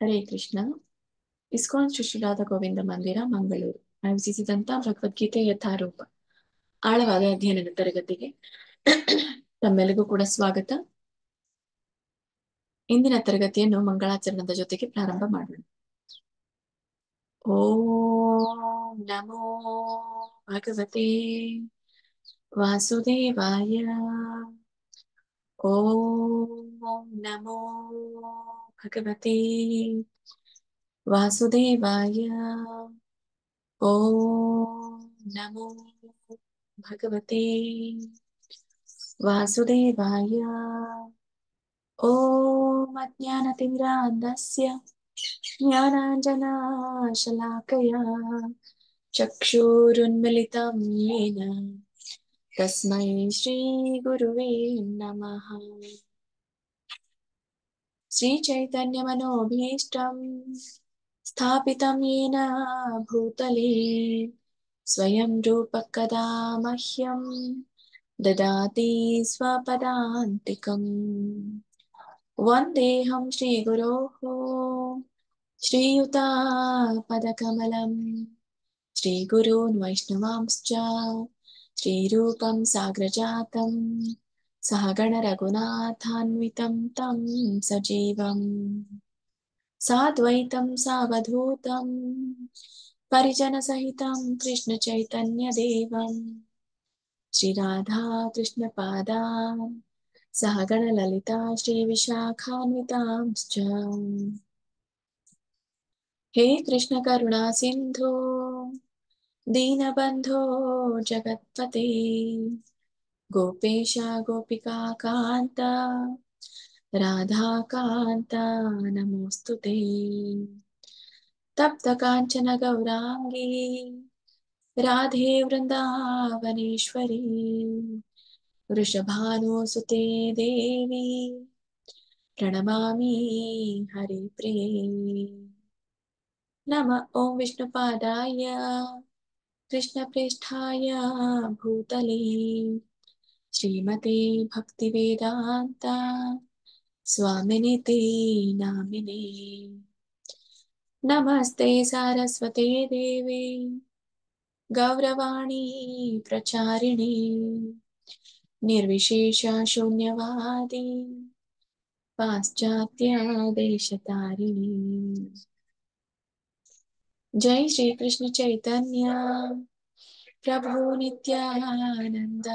Hare Krishna. ISKCON Shri ಶ್ರೀರಾಧ Govinda ಮಂದಿರ, ಮಂಗಳೂರು ಆಯೋಜಿಸಿದಂತ ಭಗವದ್ಗೀತೆ ಯಥಾರೂಪ ಆಳವಾದ ಅಧ್ಯಯನದ ತರಗತಿಗೆ ತಮ್ಮೆಲ್ಲರಿಗೂ ಕೂಡ ಸ್ವಾಗತ. ಇಂದಿನ ತರಗತಿಯನ್ನು ಮಂಗಳಾಚರಣದ ಜೊತೆಗೆ ಪ್ರಾರಂಭ ಮಾಡೋಣ. ಓಂ ನಮೋ ಭಗವತೆ ವಾಸುದೇವಾಯ. ಓಂ ನಮೋ ಭಗವತೆ ವಾಸುದೇವಾಯ. ಓಂ ನಮೋ ಭಗವತೆ ವಾಸುದೇವಾಯ. ಓಂ ಅಜ್ಞಾನತಿಮಿರಾಂಧಸ್ಯ ಜ್ಞಾನಾಂಜನಶಲಾಕಯಾ ಚಕ್ಷುರುನ್ಮಿಲಿತಂ ಯೇನ ತಸ್ಮೈ ಶ್ರೀ ಗುರುವೇ ನಮಃ. ಶ್ರೀ ಚೈತನ್ಯ ಮನೋಭೀಷ್ಟಂ ಸ್ಥಾಪಿತಂ ಯೇನ ಭೂತಲೇ ಸ್ವಯಂ ರೂಪ ಕದಾ ಮಹ್ಯಂ ದದಾತಿ ಸ್ವಪದಾಂತಿಕಂ. ವಂದೇಹಂ ಶ್ರೀ ಗುರೋಃ ಶ್ರೀಯುತಾಪದಕಮಲಂ ಶ್ರೀ ಗುರೂನ್ ವೈಷ್ಣವಾಂಶ್ಚ ಶ್ರೀರೂಪಂ ಸಾಗ್ರಜಾತಂ ಸಹಗಣ ರಘುನಾಥಾನ್ವಿತಂ ತಂ ಸಜೀವಂ ಸಾದ್ವೈತಂ ಸಾವಧೂತಂ ಪರಿಜನ ಸಹಿತಂ ಕೃಷ್ಣ ಚೈತನ್ಯ ದೇವಂ ಶ್ರೀ ರಾಧಾ ಕೃಷ್ಣ ಪಾದಾನ್ ಸಹಗಣ ಲಲಿತಾ ಶ್ರೀ ವಿಶಾಖಾನ್ವಿತಾಂಶ್ಚ. ಹೇ ಕೃಷ್ಣ ಕರುಣಾ ಸಿಂಧೋ ದೀನಬಂಧೋ ಜಗತ್ಪತೆ ಗೋಪೇಶ ಗೋಪಿಕಾ ಕಾಂತ ರಾಧಾಕಾಂತ ನಮೋಸ್ತುತೇ. ತಪ್ತ ಕಾಂಚನ ಗೌರಾಂಗೀ ರಾಧೆ ವೃಂದಾವನೇಶ್ವರಿ ವೃಷಭಾನುಸುತೆ ದೇವಿ ಪ್ರಣಮಾಮಿ ಹರಿಪ್ರಿಯೇ. ನಮಃ ಓಂ ವಿಷ್ಣುಪಾದಾಯ ಕೃಷ್ಣಪ್ರೇಷ್ಠಾಯ ಭೂತಲೇ ಶ್ರೀಮತೆ ಭಕ್ತಿವೇದಾಂತ ಸ್ವಾಮಿನಿತಿ ನಾಮಿನೇ. ನಮಸ್ತೆ ಸಾರಸ್ವತೆ ದೇವಿ ಗೌರವಾಣಿ ಪ್ರಚಾರಿಣಿ ನಿರ್ವಿಶೇಷ ಶೂನ್ಯವಾದಿ ಪಾಶ್ಚಾತ್ಯ ದೇಶತಾರಿಣಿ. ಜೈ ಶ್ರೀ ಕೃಷ್ಣ ಚೈತನ್ಯ ಪ್ರಭು ನಿತ್ಯಾನಂದ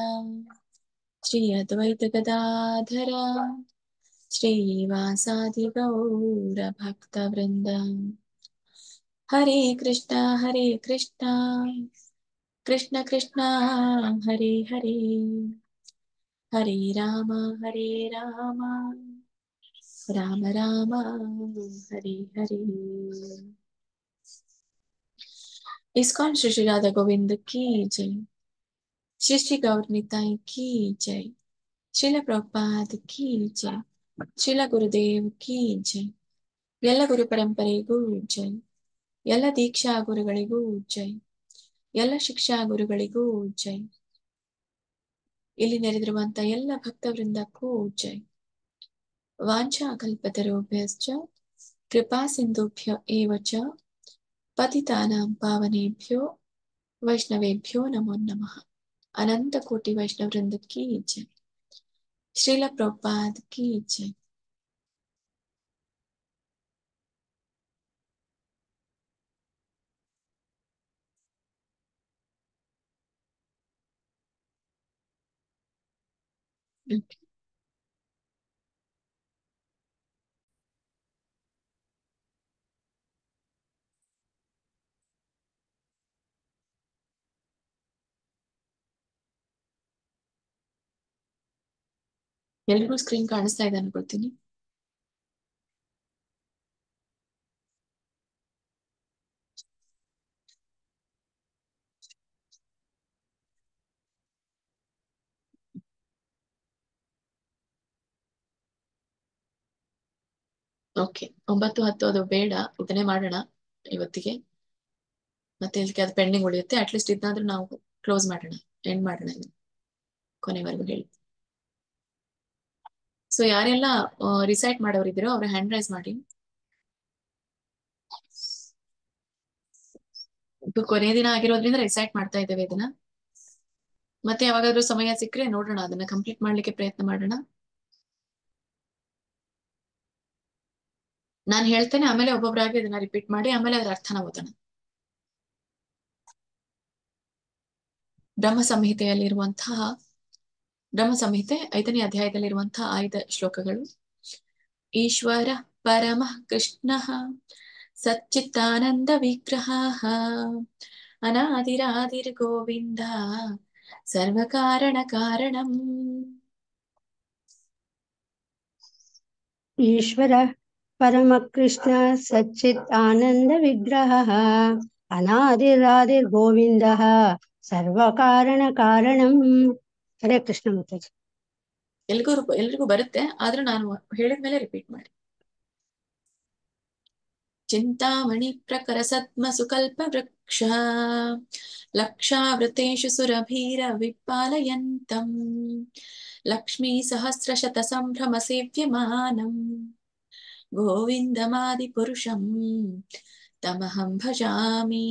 ಶ್ರೀ ಅದ್ವೈತ ಗದಾಧರ ಶ್ರೀವಾಸಾದಿ ಗೌರ ಭಕ್ತ ವೃಂದ. ಹರೇ ಕೃಷ್ಣ ಕೃಷ್ಣ ಕೃಷ್ಣ ಹರೇ ಹರೇ ಹರೇ ರಾಮ ರಾಮ ರಾಮ ಹರೇ ಹರೇ. इस्कॉन श्री श्री राधा गोविंद की जय. श्री श्री गौर निताई की जय. श्रील प्रभुपाद की जय. श्रील गुरुदेव की जय. ಎಲ್ಲ ಗುರು ಪರಂಪರೆಗೂ ಜೈ. ಎಲ್ಲ ದೀಕ್ಷಾ ಗುರುಗಳಿಗೂ ಜೈ. ಎಲ್ಲ ಶಿಕ್ಷಾ ಗುರುಗಳಿಗೂ ಜೈ. ಇಲ್ಲಿ ನೆರೆದಿರುವಂತ ಎಲ್ಲ ಭಕ್ತ ವೃಂದಕ್ಕೂ ಜೈ. ವಾಂಛಾ ಕಲ್ಪತರುಭ್ಯಶ್ಚ ಕೃಪಾ ಸಿಂಧುಭ್ಯ ಏವ ಚ ಪತಿತಾನಾಂ ಪಾವನೇಭ್ಯೋ ವೈಷ್ಣವೇಭ್ಯೋ ನಮೋ ನಮಃ. ಅನಂತ ಕೋಟಿ ವೈಷ್ಣವ ವೃಂದ ಕಿ ಜೈ. ಶ್ರೀಲ ಪ್ರಭುಪಾದ್ ಕಿ ಜೈ. ಎಲ್ರಿಗೂ ಸ್ಕ್ರೀನ್ ಕಾಣಿಸ್ತಾ ಇದೆ ಅನ್ಕೊಳ್ತೀನಿ. ಓಕೆ, 9-10 ಅದು ಬೇಡ, ಇದನ್ನೇ ಮಾಡೋಣ ಇವತ್ತಿಗೆ. ಮತ್ತೆ ಇದಕ್ಕೆ ಅದು ಪೆಂಡಿಂಗ್ ಉಳಿಯುತ್ತೆ. ಅಟ್ಲೀಸ್ಟ್ ಇದನ್ನಾದ್ರೂ ನಾವು ಕ್ಲೋಸ್ ಮಾಡೋಣ, ಎಂಡ್ ಮಾಡೋಣ ಕೊನೆವರೆಗೂ ಹೇಳಿ. ಸೊ ಯಾರೆಲ್ಲ ರಿಸೈಟ್ ಮಾಡೋರಿದ್ದೀರೋ ಅವ್ರ ಹ್ಯಾಂಡ್ ರೈಸ್ ಮಾಡಿ. ಇದು ಕೊನೆಯ ದಿನ ಆಗಿರೋದ್ರಿಂದ ರಿಸೈಟ್ ಮಾಡ್ತಾ ಇದ್ದೇವೆ ಇದನ್ನ. ಮತ್ತೆ ಯಾವಾಗಾದ್ರೂ ಸಮಯ ಸಿಕ್ಕರೆ ನೋಡೋಣ, ಅದನ್ನ ಕಂಪ್ಲೀಟ್ ಮಾಡ್ಲಿಕ್ಕೆ ಪ್ರಯತ್ನ ಮಾಡೋಣ. ನಾನು ಹೇಳ್ತೇನೆ, ಆಮೇಲೆ ಒಬ್ಬೊಬ್ಬರಾಗಿ ಇದನ್ನ ರಿಪೀಟ್ ಮಾಡಿ, ಆಮೇಲೆ ಅದರ ಅರ್ಥನ ಓದೋಣ. ಬ್ರಹ್ಮ ಸಂಹಿತೆಯಲ್ಲಿರುವಂತಹ ಬ್ರಹ್ಮ ಸಂಹಿತೆ 5ನೇ ಅಧ್ಯಾಯದಲ್ಲಿರುವಂತಹ 5 ಶ್ಲೋಕಗಳು. ಈಶ್ವರ ಪರಮಃ ಕೃಷ್ಣಃ ಸಚ್ಚಿತ್ತಾನಂದ ವಿಗ್ರಹಃ ಅನಾದಿರಾದಿರ್ಗೋವಿಂದ ಸರ್ವಕಾರಣ ಕಾರಣಂ. ईश्वरः परमकृष्ण सच्चित् आनन्दविग्रहः अनादिरादिर्गोविन्दः सर्वकारणकारणम्. हरे कृष्ण माताजि. ಎಲ್ರಿಗೂ ಬರುತ್ತೆ, ಆದ್ರೂ ನಾನು ಹೇಳಿದ್ಮೇಲೆ ರಿಪೀಟ್ ಮಾಡಿ. ಚಿಂತಾಮಣಿ ಪ್ರಕರ ಸದ್ಮ ಸುಕಲ್ಪ ವೃಕ್ಷ ಲಕ್ಷಾವೃತೇಷು ಸುರಭೀರ ವಿಪಾಲಯಂತಂ ಲಕ್ಷ್ಮೀ ಸಹಸ್ರಶತ ಸಂಭ್ರಮ ಸೇವ್ಯಮಾನಂ ಗೋವಿಂದಮಾದಿಪುರುಷಂ ತಮಹಂ ಭಜಾಮಿ.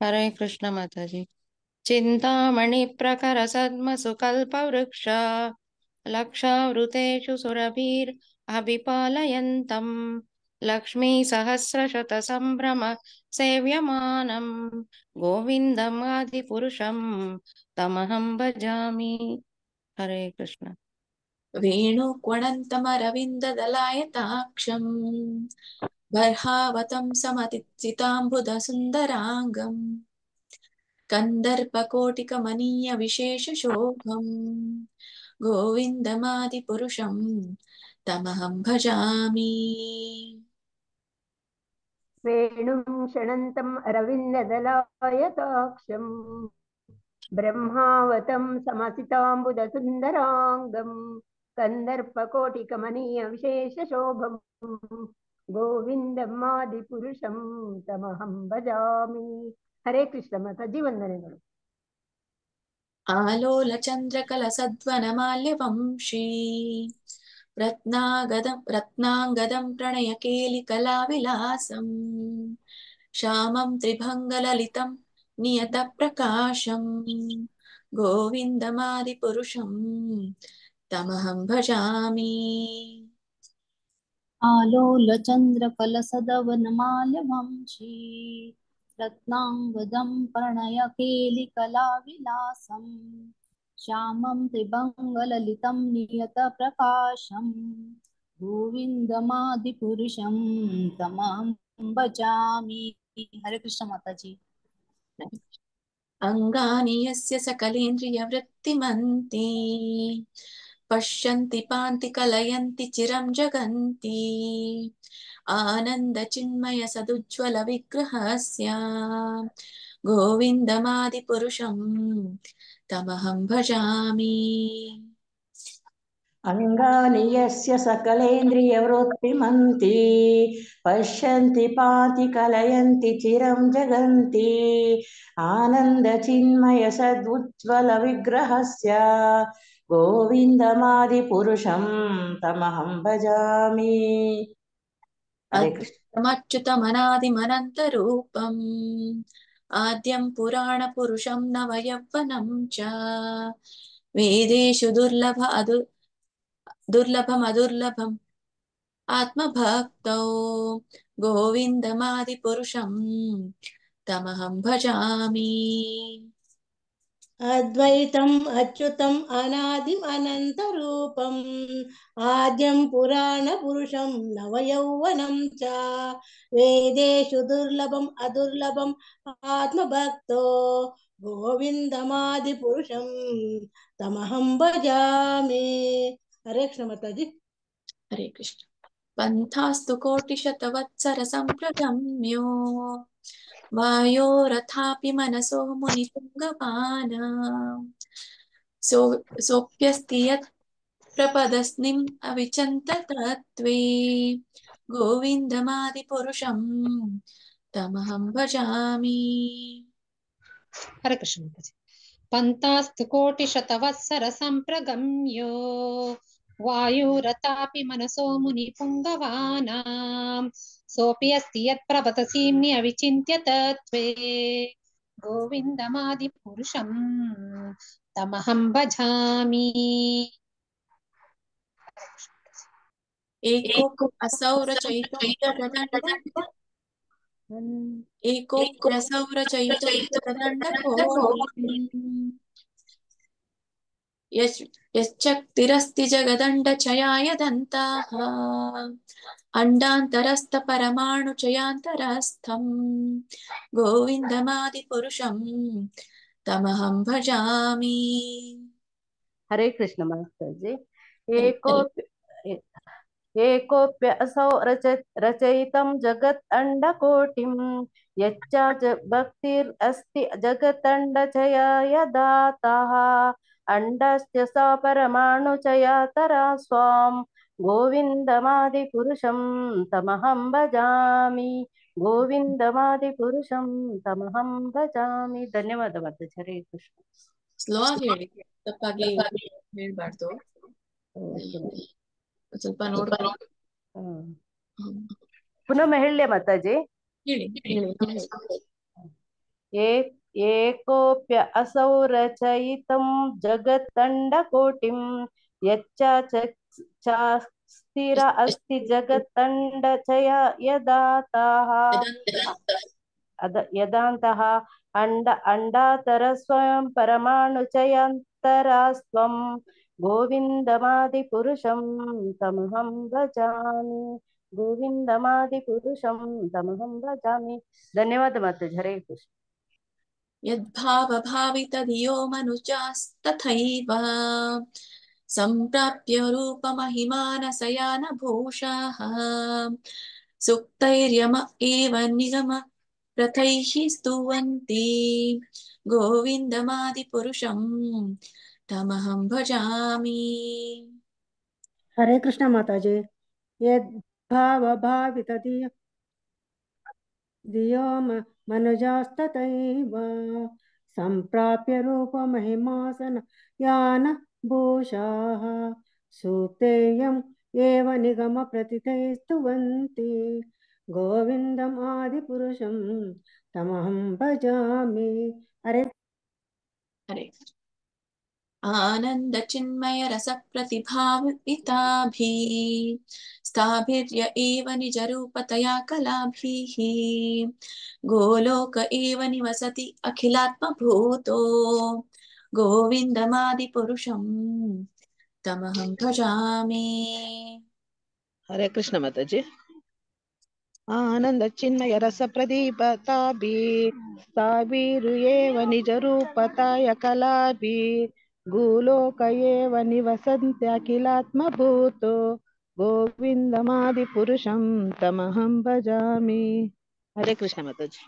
ಹರೇ ಕೃಷ್ಣ ಮಾತಾಜಿ. ಚಿಂತಾಮಣಿ ಪ್ರಕರ ಸದ್ಮ ಸುಕಲ್ಪ ವೃಕ್ಷ ಲಕ್ಷಾವೃತೇಷು ಸುರಭೀರ್ ಅಭಿಪಾಲಯಂತಂ ಲಕ್ಷ್ಮೀ ಸಹಸ್ರಶತ ಸಂಭ್ರಮ ಸೇವ್ಯಮಾನಂ ಗೋವಿಂದಂ ಆದಿಪುರುಷಂ ತಮಹಂ ಭಜಾಮಿ. ಹರೇ ಕೃಷ್ಣ. ವೇಣುಕ್ವಣन्तಮರವಿन्दದಲಾಯತಾಕ್ಷಂ ಬರ್ಹಾವತಂ ಸಮತಿಸಿತಾಂಬುಧಸುन्दರಾಂಗಂ ಕಂದರ್ಪಕೋಟಿಕಮನೀಯ ವಿಶೇಷಶೋಭಂ ಗೋವಿಂದಮಾದಿಪುರುಷಂ ತಮಹಂ ಭಜಾಮಿ. वेणुं क्षणन्तम् अरविन्ददलायताक्षं ब्रह्मावतं समसिताम्बुदसुन्दराङ्गं कन्दर्पकोटिकमनीयविशेषशोभं गोविन्दम् आदिपुरुषं तमहं भजामि. हरे कृष्ण माताजि, ವಂದನೆಗಳು. आलोलचन्द्रकलसद्वनमाल्यवंशी रत्नाङ्गदं प्रणयकेलिकलाविलासं श्यामं त्रिभङ्गललितं नियतप्रकाशं गोविन्दमादिपुरुषं तमहं भजामि. आलोलचन्द्रकलसदवनमाल्यवंशी रत्नाङ्गदं प्रणयकेलिकलाविलासं श्यामं त्रिभङ्गललितं नियतप्रकाशं गोविन्दमादिपुरुषं तमहं भजामि. हरे कृष्ण माताजी. अंगानि यस्य सकलेन्द्रियवृत्तिमन्ति पश्यन्ति पान्ति कलयन्ति चिरं जगन्ति आनन्दचिन्मय सदुज्ज्वल विग्रहस्य गोविन्दमादिपुरुषं तमहं भजामि. अंगानि यस्य सकलेन्द्रियवृत्तिमन्ति पश्यन्ति पाति कलयन्ति चिरं जगन्ति आनन्दचिन्मय सदुज्ज्वल विग्रहस्य गोविन्दमादिपुरुषं तमहं भजामि. हरे कृष्ण. अच्युतमनादिमनन्तरूपम् आद्यं पुराणपुरुषं नवयौवनं च वेदेषु दुर्लभमदुर्लभम् आत्मभक्तौ गोविन्दमादिपुरुषं तमहं भजामि. अद्वैतम् अच्युतम् अनादिम् अनन्तरूपम् आद्यं पुराणपुरुषं नवयौवनं च वेदेषु दुर्लभम् अदुर्लभम् आत्मभक्तो गोविन्दमादिपुरुषं तमहं भजामि. हरे कृष्ण माताजि. हरे कृष्ण. पन्थास्तु कोटिशतवत्सर सम्प्रगम्यो वायोरथापि मनसो मुनितुङ्गपाना सोऽप्यस्ति यत् प्रपदस्निम् अविचन्ततत्त्वे गोविन्दमादिपुरुषं तमहं भजामि. हरे कृष्ण। पन्तास्तु कोटिशतवत्सर सम्प्रगम्यो वायुरतापि मनसो मुनिपुङ्गवानां सोऽपि अस्ति यत्प्रवतसीम्नि अविचिन्त्य तत्त्वे गोविन्दमादिपुरुषं तमहं भजामि। एकोऽप्यसौ रचयितुं जगदण्डकोटिम् यश्चक्तिरस्ति जगदण्डचयाय दन्ताः अण्डान्तरस्थपरमाणुचयान्तरस्थम् गोविन्दमादिपुरुषं तमहं भजामि। हरे कृष्ण मास्टर जी। हरे एकोऽप्यसौ रचयितं जगत् अण्डकोटिं यच्च भक्तिरस्ति जगदण्डचयाय दाताः अण्डस्य स परमाणुचया तरा स्वां गोविन्दमादिपुरुषं तमहं भजामि। गोविन्दमादिपुरुषं तमहं भजामि। ಧನ್ಯವಾದ ಮಾತೆ. ಹರೇ ಕೃಷ್ಣ. ಸ್ಲೋ ಆಗಿ ಹೇಳಿ, ತಪ್ಪಾಗಿ ಹೇಳ್ಬಾರ್ದು. ಸ್ವಲ್ಪ ನೋಡ್ಕೊಂಡು ಪುನಃ ಹೇಳಿ ಮಾತಾಜಿ. ಹೇಳಿ. एकोऽप्यसौ रचयितं जगत्तण्डकोटिं यच्चास्तिर अस्ति जगत्तण्डचयदाताः यदान्तः अण्डातर स्वयं परमाणुचयान्तरास्त्वं गोविन्दमादिपुरुषं तमहं भजामि। गोविन्दमादिपुरुषं तमहं भजामि। ಧನ್ಯವಾದ ಮಾತಾಜಿ. ಹರೇ ಕೃಷ್ಣ. यद्भावभावितधियो मनुजास्तथैव सम्प्राप्य रूपमहिमानशयानभूषाः सुक्तैर्यम एव निगम रथैः स्तुवन्ति गोविन्दमादिपुरुषं तमहं भजामि। हरे कृष्ण माताजी। यद्भावभावितधियो मनुजास्तथैव सम्प्राप्य रूपमहिमासन यान भूषाः सूक्तेयम् एव निगम प्रतितैः स्तुवन्ति गोविन्दम् आदिपुरुषं तमहं भजामि। हरे आनन्दचिन्मय रसप्रतिभाविताभिः स्थाभिर्य एव निजरूपतया कलाभिः गोलोक एव निवसति अखिलात्मभूतो गोविन्दमादिपुरुषं तमहं भजामि। हरे कृष्ण माताजी। आनंद चिन्मय रस प्रदीप ताभिरुएव निज रूपताय कलाभि गोलोक एव निवसन्त्यखिलात्मभूतो गोविन्दमादिपुरुषं तमहं भजामि। हरे कृष्ण माताजी।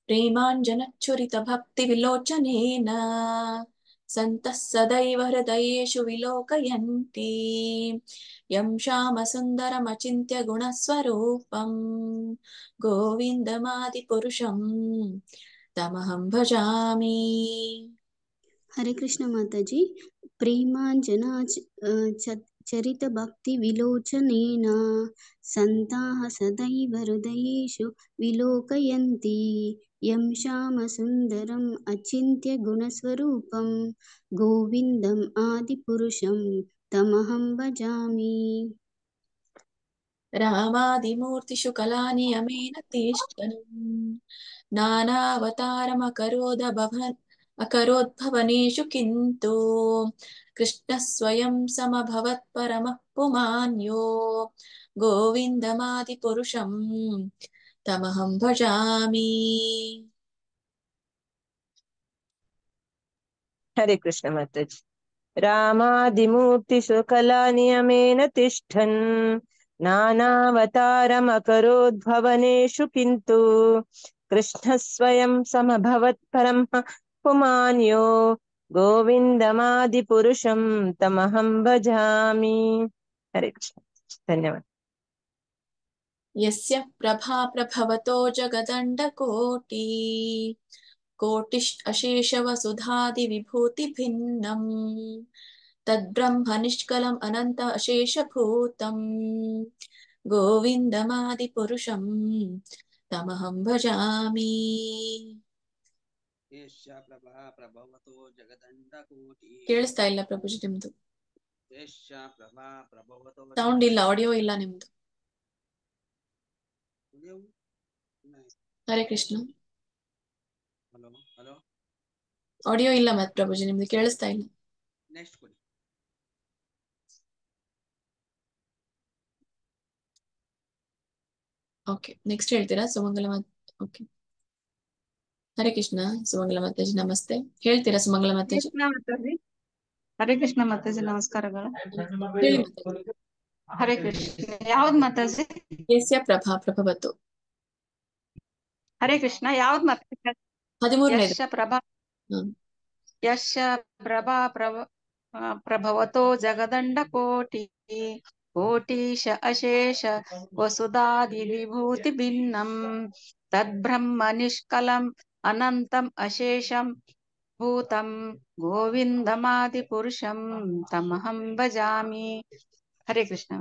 प्रेमाञ्जनच्छुरितभक्तिविलोचनेन सन्तः सदैव हृदयेषु विलोकयन्ति यं श्यामसुन्दरमचिन्त्य गुणस्वरूपं गोविन्दमादिपुरुषं तमहं भजामि। हरे कृष्ण माताजी। प्रेमाञ्जना चरित भक्ति विलोचनेन सन्ताः सदैव हृदयेषु विलोकयन्ति यं श्यामसुन्दरम् अचिन्त्य गुणस्वरूपं गोविन्दम् आदिपुरुषं तमहं भजामि। रामादिमूर्तिषु कलानियमेन तिष्ठन् नानावतारमकरोद्भवनेषु किन्तु कृष्णः स्वयं समभवत् परमः पुमान्यो गोविन्दमादिपुरुषं तमहं भजामि। हरे कृष्ण माताजी। रामादिमूर्तिषु कलानियमेन तिष्ठन् नानावतारमकरोद्भवनेषु किन्तु कृष्णः स्वयं समभवत् परमः पुमान्यो गोविन्दमादिपुरुषं तमहं भजामि। हरे कृष्ण। धन्यवाद। यस्य प्रभा प्रभवतो जगदण्डकोटि कोटिश् अशेष वसुधादि विभूति भिन्नम् तद्ब्रह्म निष्कलम् अनंत अशेष भूतम् गोविन्दमादिपुरुषम् तमहं भजामि। ಕೇಳಿಸ್ತಾ ಇಲ್ಲ ಪ್ರಭುಜಿ ನಿಮ್ದು ಸೌಂಡ್ ಇಲ್ಲ, ಆಡಿಯೋ ಇಲ್ಲ ನಿಮ್ದು. ಹರೇ ಕೃಷ್ಣ. ಆಡಿಯೋ ಇಲ್ಲ ಮತ್ ಪ್ರಭುಜಿ ನಿಮ್ದು ಕೇಳಿಸ್ತಾ ಇಲ್ಲ. ಓಕೆ, ನೆಕ್ಸ್ಟ್ ಹೇಳ್ತೀರಾ ಸುಮಂಗಲ ಮಾತ್? ಓಕೆ, ಹರೇ ಕೃಷ್ಣ. ಸುಮಂಗಲ ಮಾತಾಜಿ ನಮಸ್ತೆ. ಹೇಳ್ತೀರಾ ಸುಮಂಗಲ ಮಾತಾಜಿ? ಹರೇ ಕೃಷ್ಣ ಮಾತಾಜಿ, ನಮಸ್ಕಾರಗಳು. ಹೇಳಿ ಮಾತಾಜಿ. ಹರೇ ಕೃಷ್ಣ. ಯಾವ್ದು ಮಾತಾಜಿ? ಯಸ್ಯ ಪ್ರಭಾ ಪ್ರಭವತು. ಹರೇ ಕೃಷ್ಣ. ಯಾವ್ದು ಮಾತಾಜಿ? 13ನೇದು. ಯಶ ಪ್ರಭಾ ಯಶ ಪ್ರಭಾ ಪ್ರಭವತೋ ಜಗದಂಡ ಕೋಟಿ ಕೋಟೀಶ ಅಶೇಷ ವಸುಧಾದಿ ವಿಭೂತಿ ಭಿನ್ನಂ ತದ್ಬ್ರಹ್ಮ ನಿಷ್ಕಲಂ ಅನಂತಂ ಅಶೇಷಂ ಭೂತಂ ಗೋವಿಂದಮಾದಿ ಪುರುಷಂ ತಮಹಂ ಭಜಾಮಿ. ಹರೇ ಕೃಷ್ಣ.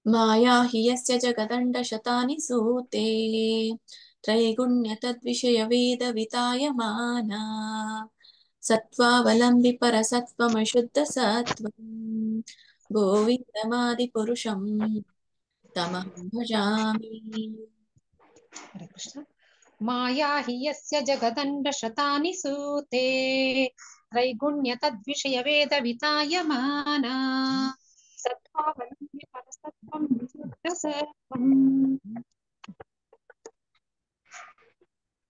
ಮಾಯಾ ಹಿ ಯಸ್ಯ ಜಗದಂಡ ಶತಾನಿ ಸೂತೆ ತ್ರೈಗುಣ್ಯ ತದ್ವಿಷಯ ವೇದ ವಿತಾಯಮಾನ ಸತ್ವಾವಲಂಬಿ ಪರಸತ್ವಮಶುದ್ಧ ಸತ್ವಂ ಗೋವಿಂದಮಾದಿ ಪುರುಷಂ ತಮಹಂ ಭಜಾಮಿ. ಹರೇ ಕೃಷ್ಣ. ಮಾಯಾ ಹಿ ಯಸ್ಯ ಜಗದಂಡ ಶತಾನಿ ಸೂತೆ ತ್ರೈಗುಣ್ಯ ತದ್ವಿಷಯ ವೇದ ವಿತಾಯಮಾನ ಸತ್ವಾವಲಂಬಿ ಪರಸತ್ವಂ ವಿಶುದ್ಧ ಸತ್ವಂ.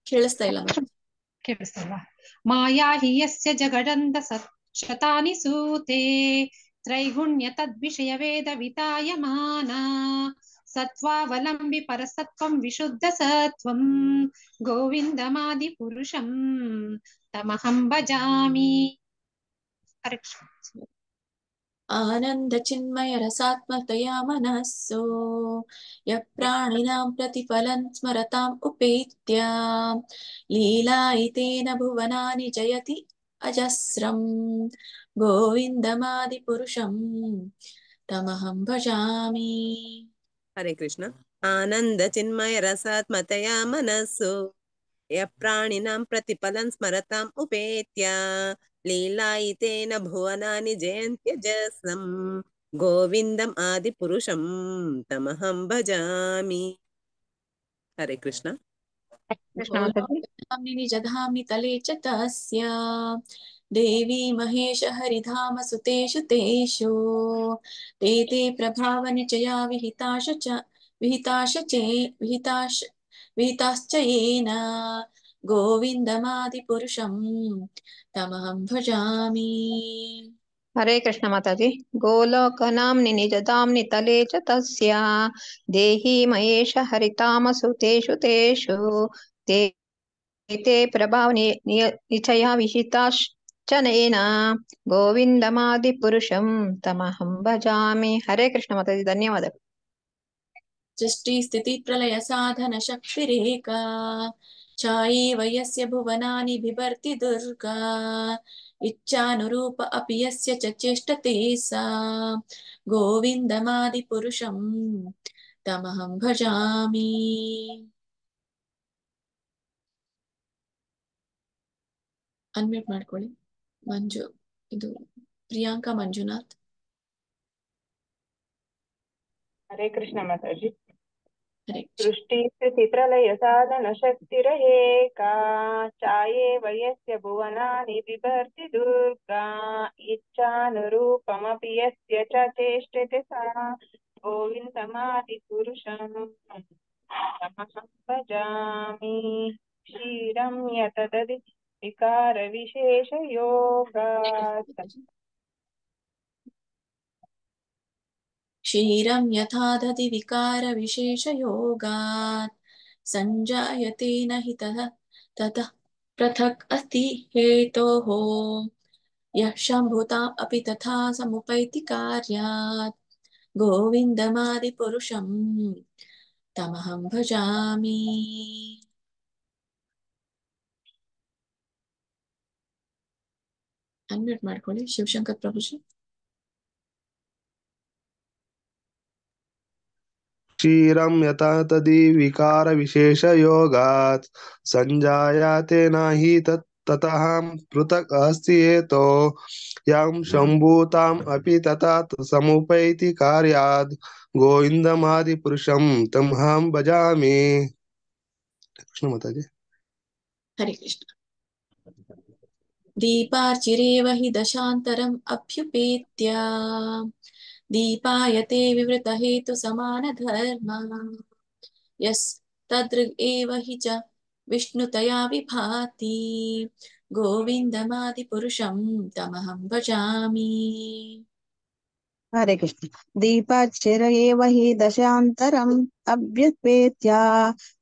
ಕೇಳಿಸ್ತಾ ಇಲ್ಲ. ಕೇಳಿಸ್ತಲ್ವಾ? ಮಾಯಾ ಹಿ ಯಸ್ಯ ಜಗದಂಡ ಶತಾನಿ ಸೂತೆ ತ್ರೈಗುಣ್ಯ ತದ್ವಿಷಯ ವೇದ ವಿತಾಯಮಾನ ಸತ್ವಾವಲಂಬಿ ಪರಸತ್ವಂ ವಿಶುದ್ಧ ಸತ್ವಂ ಗೋವಿಂದಮಾದಿ ಪುರುಷಂ ತಮಹಂ ಭಜಾಮಿ. ಆನಂದ ಚಿನ್ಮಯ ರಸಾತ್ಮತಯಾ ಮನಸ್ಸೋ ಯ ಪ್ರಾಣಿನಾಂ ಪ್ರತಿಫಲಂ ಸ್ಮರತಾಂ ಉಪೇತ್ಯ ಲೀಲಾಯಿತೇನ ಭುವನಾನಿ ಜಯತಿ ಅಜಸ್ರಂ ಗೋವಿಂದಮಾದಿ ಪುರುಷಂ ತಮಹಂ ಭಜಾಮಿ. ಹರೇ ಕೃಷ್ಣ. ಆನಂದ ಚಿನ್ಮಯ ರಸಾತ್ಮತಯಾ ಮನಸ್ಸು ಯ ಪ್ರಾಣಿನಾಂ ಪ್ರತಿಫಲಂ ಸ್ಮರತಾಂ ಉಪೇತ್ಯ ಲೀಲಾಯಿತೇನ ಭುವನಾನಿ ಜಯಂತ್ಯಜಸ್ರಂ ಗೋವಿಂದಂ ಆದಿ ಪುರುಷಂ ತಮಹಂ ಭಜಾಮಿ. ಹರೇ ಕೃಷ್ಣ. ನಿಜಧಾಮಿ ತಲೆ ಚ ತಸ್ಯ ದೇವಿ ಮಹೇಶ ಹರಿಧಾಮ ಸುತೇಷು ತೇಷು ತೇ ತೇ ಪ್ರಭಾವ ನಿಚಯಾ ವಿಹಿತಾಶ್ಚ ಯೇನ ಗೋವಿಂದಮಾದಿ ಪುರುಷಂ ತಮಹಂ ಭಜಾಮಿ. ಹರೇ ಕೃಷ್ಣ ಮಾತಾಜಿ. ಗೋಲೋಕನಾಂನಿ ನಿಜಧಾಮ್ನಿ ತಲೆ ಚ ತಸ್ಯ ದೇಹಿ ಮಹೇಶ ಹರಿತಾಮಸು ತೇಷು ತೇಷು ತೇ ತೇ ಪ್ರಭಾವ ನಿಚಯಾ ವಿಹಿತಾಶ್ಚನೇನ ಗೋವಿಂದಮಾದಿ ಪುರುಷಂ ತಮಹಂ ಭಜಾಮಿ. ಹರೇ ಕೃಷ್ಣ ಮಾತಾಜಿ, ಧನ್ಯವಾದಗಳು. ಸೃಷ್ಟಿ ಸ್ಥಿತಿ ಪ್ರಲಯ ಸಾಧನ ಶಕ್ತಿರೇಕಾ ಛಾಯೇವ ಯಸ್ಯ ಭುವನಾನಿ ಬಿಭರ್ತಿ ದುರ್ಗಾ ಇಚ್ಛಾನುರೂಪ ಅಪಿ ಯಸ್ಯ ಚ ಚೇಷ್ಟತೆ ಸಾ ಗೋವಿಂದಮಾದಿ ಪುರುಷಂ ತಮಹಂ ಭಜಾಮಿ. ಅನ್ಮ್ಯೂಟ್ ಮಾಡ್ಕೊಳ್ಳಿ. ಇದು ಪ್ರಿಯಾಂಕಾ ಮಂಜುನಾಥ್. ಹರೇ ಕೃಷ್ಣ ಮಾತಾಜಿ. ಹರೇ ಸೃಷ್ಟಿ ಸ್ಥಿತಿ ಪ್ರಲಯ ಸಾಧನ ಶಕ್ತಿರೇಕಾ ಛಾಯೇವ ಯಸ್ಯ ಭುವನಾನಿ ಬಿಭರ್ತಿ ದುರ್ಗಾ ಇಚ್ಛಾನುರೂಪಮಪಿ ಯಸ್ಯ ಚ ಚೇಷ್ಟತೆ ಸಾ ಗೋವಿಂದಮಾದಿ ಪುರುಷಂ ತಮಹಂ ಭಜಾಮಿ. ಕ್ಷೀರಂ ಯತದದಿ ವಿಕಾರ ವಿಶೇಷ ಯೋಗಾತ್ ಕ್ಷೀರಂ ಯಥಾ ದಧಿ ವಿಕಾರ ವಿಶೇಷ ಯೋಗಾತ್ ಸಂಜಾಯತೆ ನ ಹಿ ತತಃ ಪೃಥಕ್ ಅಸ್ತಿ ಹೇತೋಃ ಯಃ ಶಂಭುತಾಂ ಅಪಿ ತಥಾ ಸಮುಪೈತಿ ಕಾರ್ಯಾತ್ ಗೋವಿಂದಮಾದಿ ಪುರುಷಂ तमहं भजामि। ಅನ್ಮ್ಯೂಟ್ ಮಾಡ್ಕೊಳ್ಳಿ ಶಿವಶಂಕರ್ ಪ್ರಭುಜಿ. क्षीरं यथा तदि विकारविशेषयोगात् सञ्जायते नहि ततः पृथक् अस्ति हेतो यं सम्भूताम् अपि तथा समुपैति कार्यात् गोविन्दमादिपुरुषं तमहं भजामि. कृष्ण माताजी. हरे कृष्ण. दीपार्चिरेव हि दशान्तरम् अभ्युपेत्य दीपायते विवृतहेतुसमानधर्मा यस्तदृग् एव हि च विष्णुतया विभाति गोविन्दमादिपुरुषं तमहं भजामि. हरे कृष्ण. दीपाच्चिर एव हि दशान्तरम् अभ्युपेत्य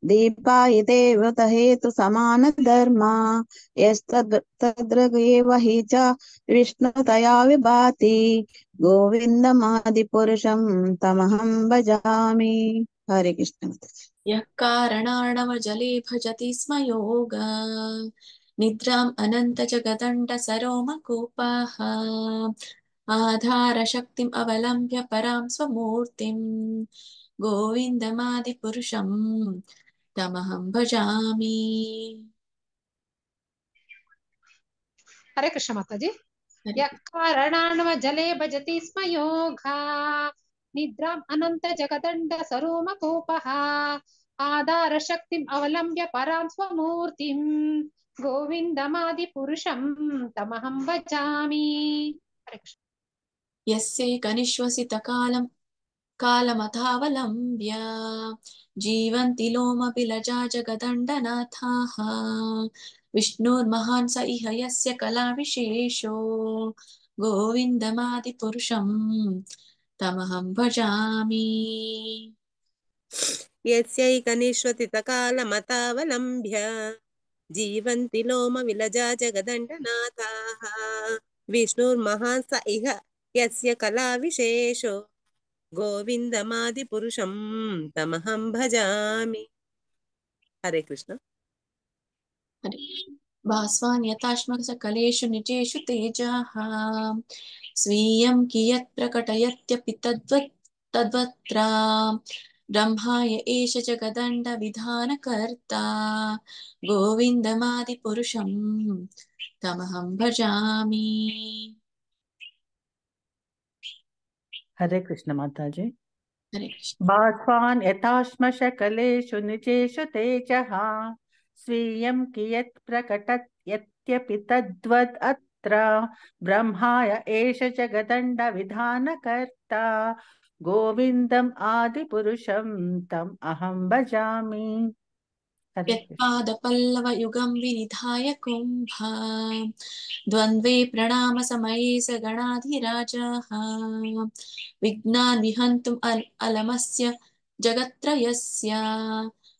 दीपायते वृतहेतु समानधर्मा यस्तदृग् एव हि च विष्णुतया विभाति गोविन्दमादिपुरुषं तमहं भजामि. हरे कृष्ण. यः कारणार्णवजले भजति स्म योगा निद्राम् अनन्तजगदण्डसरोमकूपाः आधारशक्तिम् अवलम्ब्य परां स्वमूर्तिं गोविन्दमादिपुरुषं तमहं भजामि. हरे कृष्ण माताजी. यः कारणान्व जले भजति स्म योगा निद्राम् अनन्त जगदण्ड सरोमकूपः आधारशक्तिम् अवलम्ब्य परां स्वमूर्तिं गोविन्दमादिपुरुषं तमहं भजामि. हरे कृष्ण. यस्यैकनिश्वसितकालम् कालमथावलम्ब्य जीवन्ति लोमबिलजा जगदण्डनाथाः विष्णुर्महान् स इह यस्य कलाविशेषो गोविन्दमादिपुरुषं तमहं भजामि. यस्यैकनिश्वसितकालमतावलम्ब्य जीवन्ति लोमविलजा जगदण्डनाथाः विष्णुर्महान् स इह यस्य कलाविशेषो गोविन्दमादिपुरुषं तमहं भजामि. हरे कृष्ण. भास्वान् यथाश्मकलेषु निजेषु तेजाः स्वीयं कियत् प्रकटयत्यपि तद्वत्र ब्रह्माय एष जगदण्डविधानकर्ता गोविन्दमादिपुरुषं तमहं भजामि. हरे कृष्ण माताजी. हरे कृष्ण. भास्वान् यथाश्मशकलेषु निजेषु तेजः स्वीयं कियत् प्रकटयत्यपि तद्वद् अत्र ब्रह्माय एष जगदण्डविधानकर्ता गोविन्दम् आदिपुरुषं तम् अहं भजामि. यत्पादपल्लवयुगं विनिधाय कुम्भा द्वन्द्वे प्रणामसमये स गणाधिराजः विघ्नान् विहन्तुम् अलमस्य जगत्त्रयस्य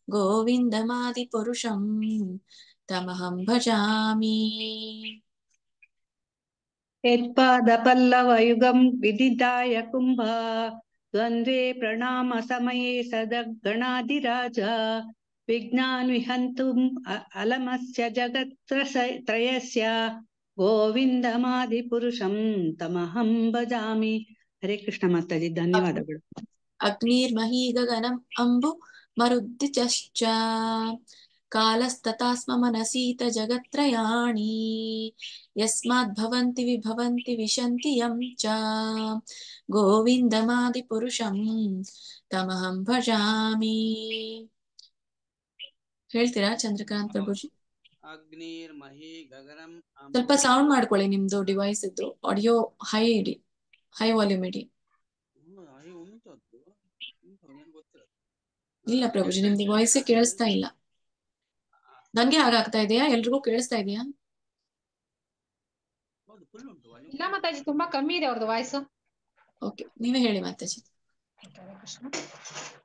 गोविन्दमादिपुरुषं तमहं भजामि. यत्पादपल्लवयुगं विदिताय कुम्भा द्वन्द्वे प्रणामसमये सदगणाधिराज विघ्नान् विहन्तुम् अलमस्य जगत्त्रयस्य गोविन्दमादिपुरुषं तमहं भजामि. हरे कृष्ण माताजी. ಧನ್ಯವಾದಗಳು. अग्निर्मही गगनम् अम्बु मरुद्दिचश्च कालस्तथा मनसीत जगत्त्रयाणि यस्माद्भवन्ति विभवन्ति विशन्ति यं च गोविन्दमादिपुरुषं तमहं भजामि. ಹೇಳ್ತೀರಾ ಚಂದ್ರಕಾಂತ್ ಪ್ರಭುಜಿ? ಸ್ವಲ್ಪ ಸೌಂಡ್ ಮಾಡ್ಕೊಳ್ಳಿ, ನಿಮ್ದು ಡಿವೈಸ್ ಇದ್ದು ಆಡಿಯೋ ಹೈ ಇಡಿ, ಹೈ ವಾಲ್ಯೂಮ್ ಇಡಿ. ಇಲ್ಲ ಪ್ರಭುಜಿ, ನಿಮ್ದು ವಾಯ್ಸೇ ಕೇಳಿಸ್ತಾ ಇಲ್ಲ. ನನ್ಗೆ ಹಾಗಾಗ್ತಾ ಇದೆಯಾ? ಎಲ್ರಿಗೂ ಕೇಳಿಸ್ತಾ ಇದೆಯಾ? ಇಲ್ಲ ಮಾತಾಜಿ, ತುಂಬಾ ಕಮ್ಮಿ ಇದೆ ಅವ್ರದ್ದು ವಾಯ್ಸ್. ಓಕೆ, ನೀವೇ ಹೇಳಿ ಮಾತಾಜಿ.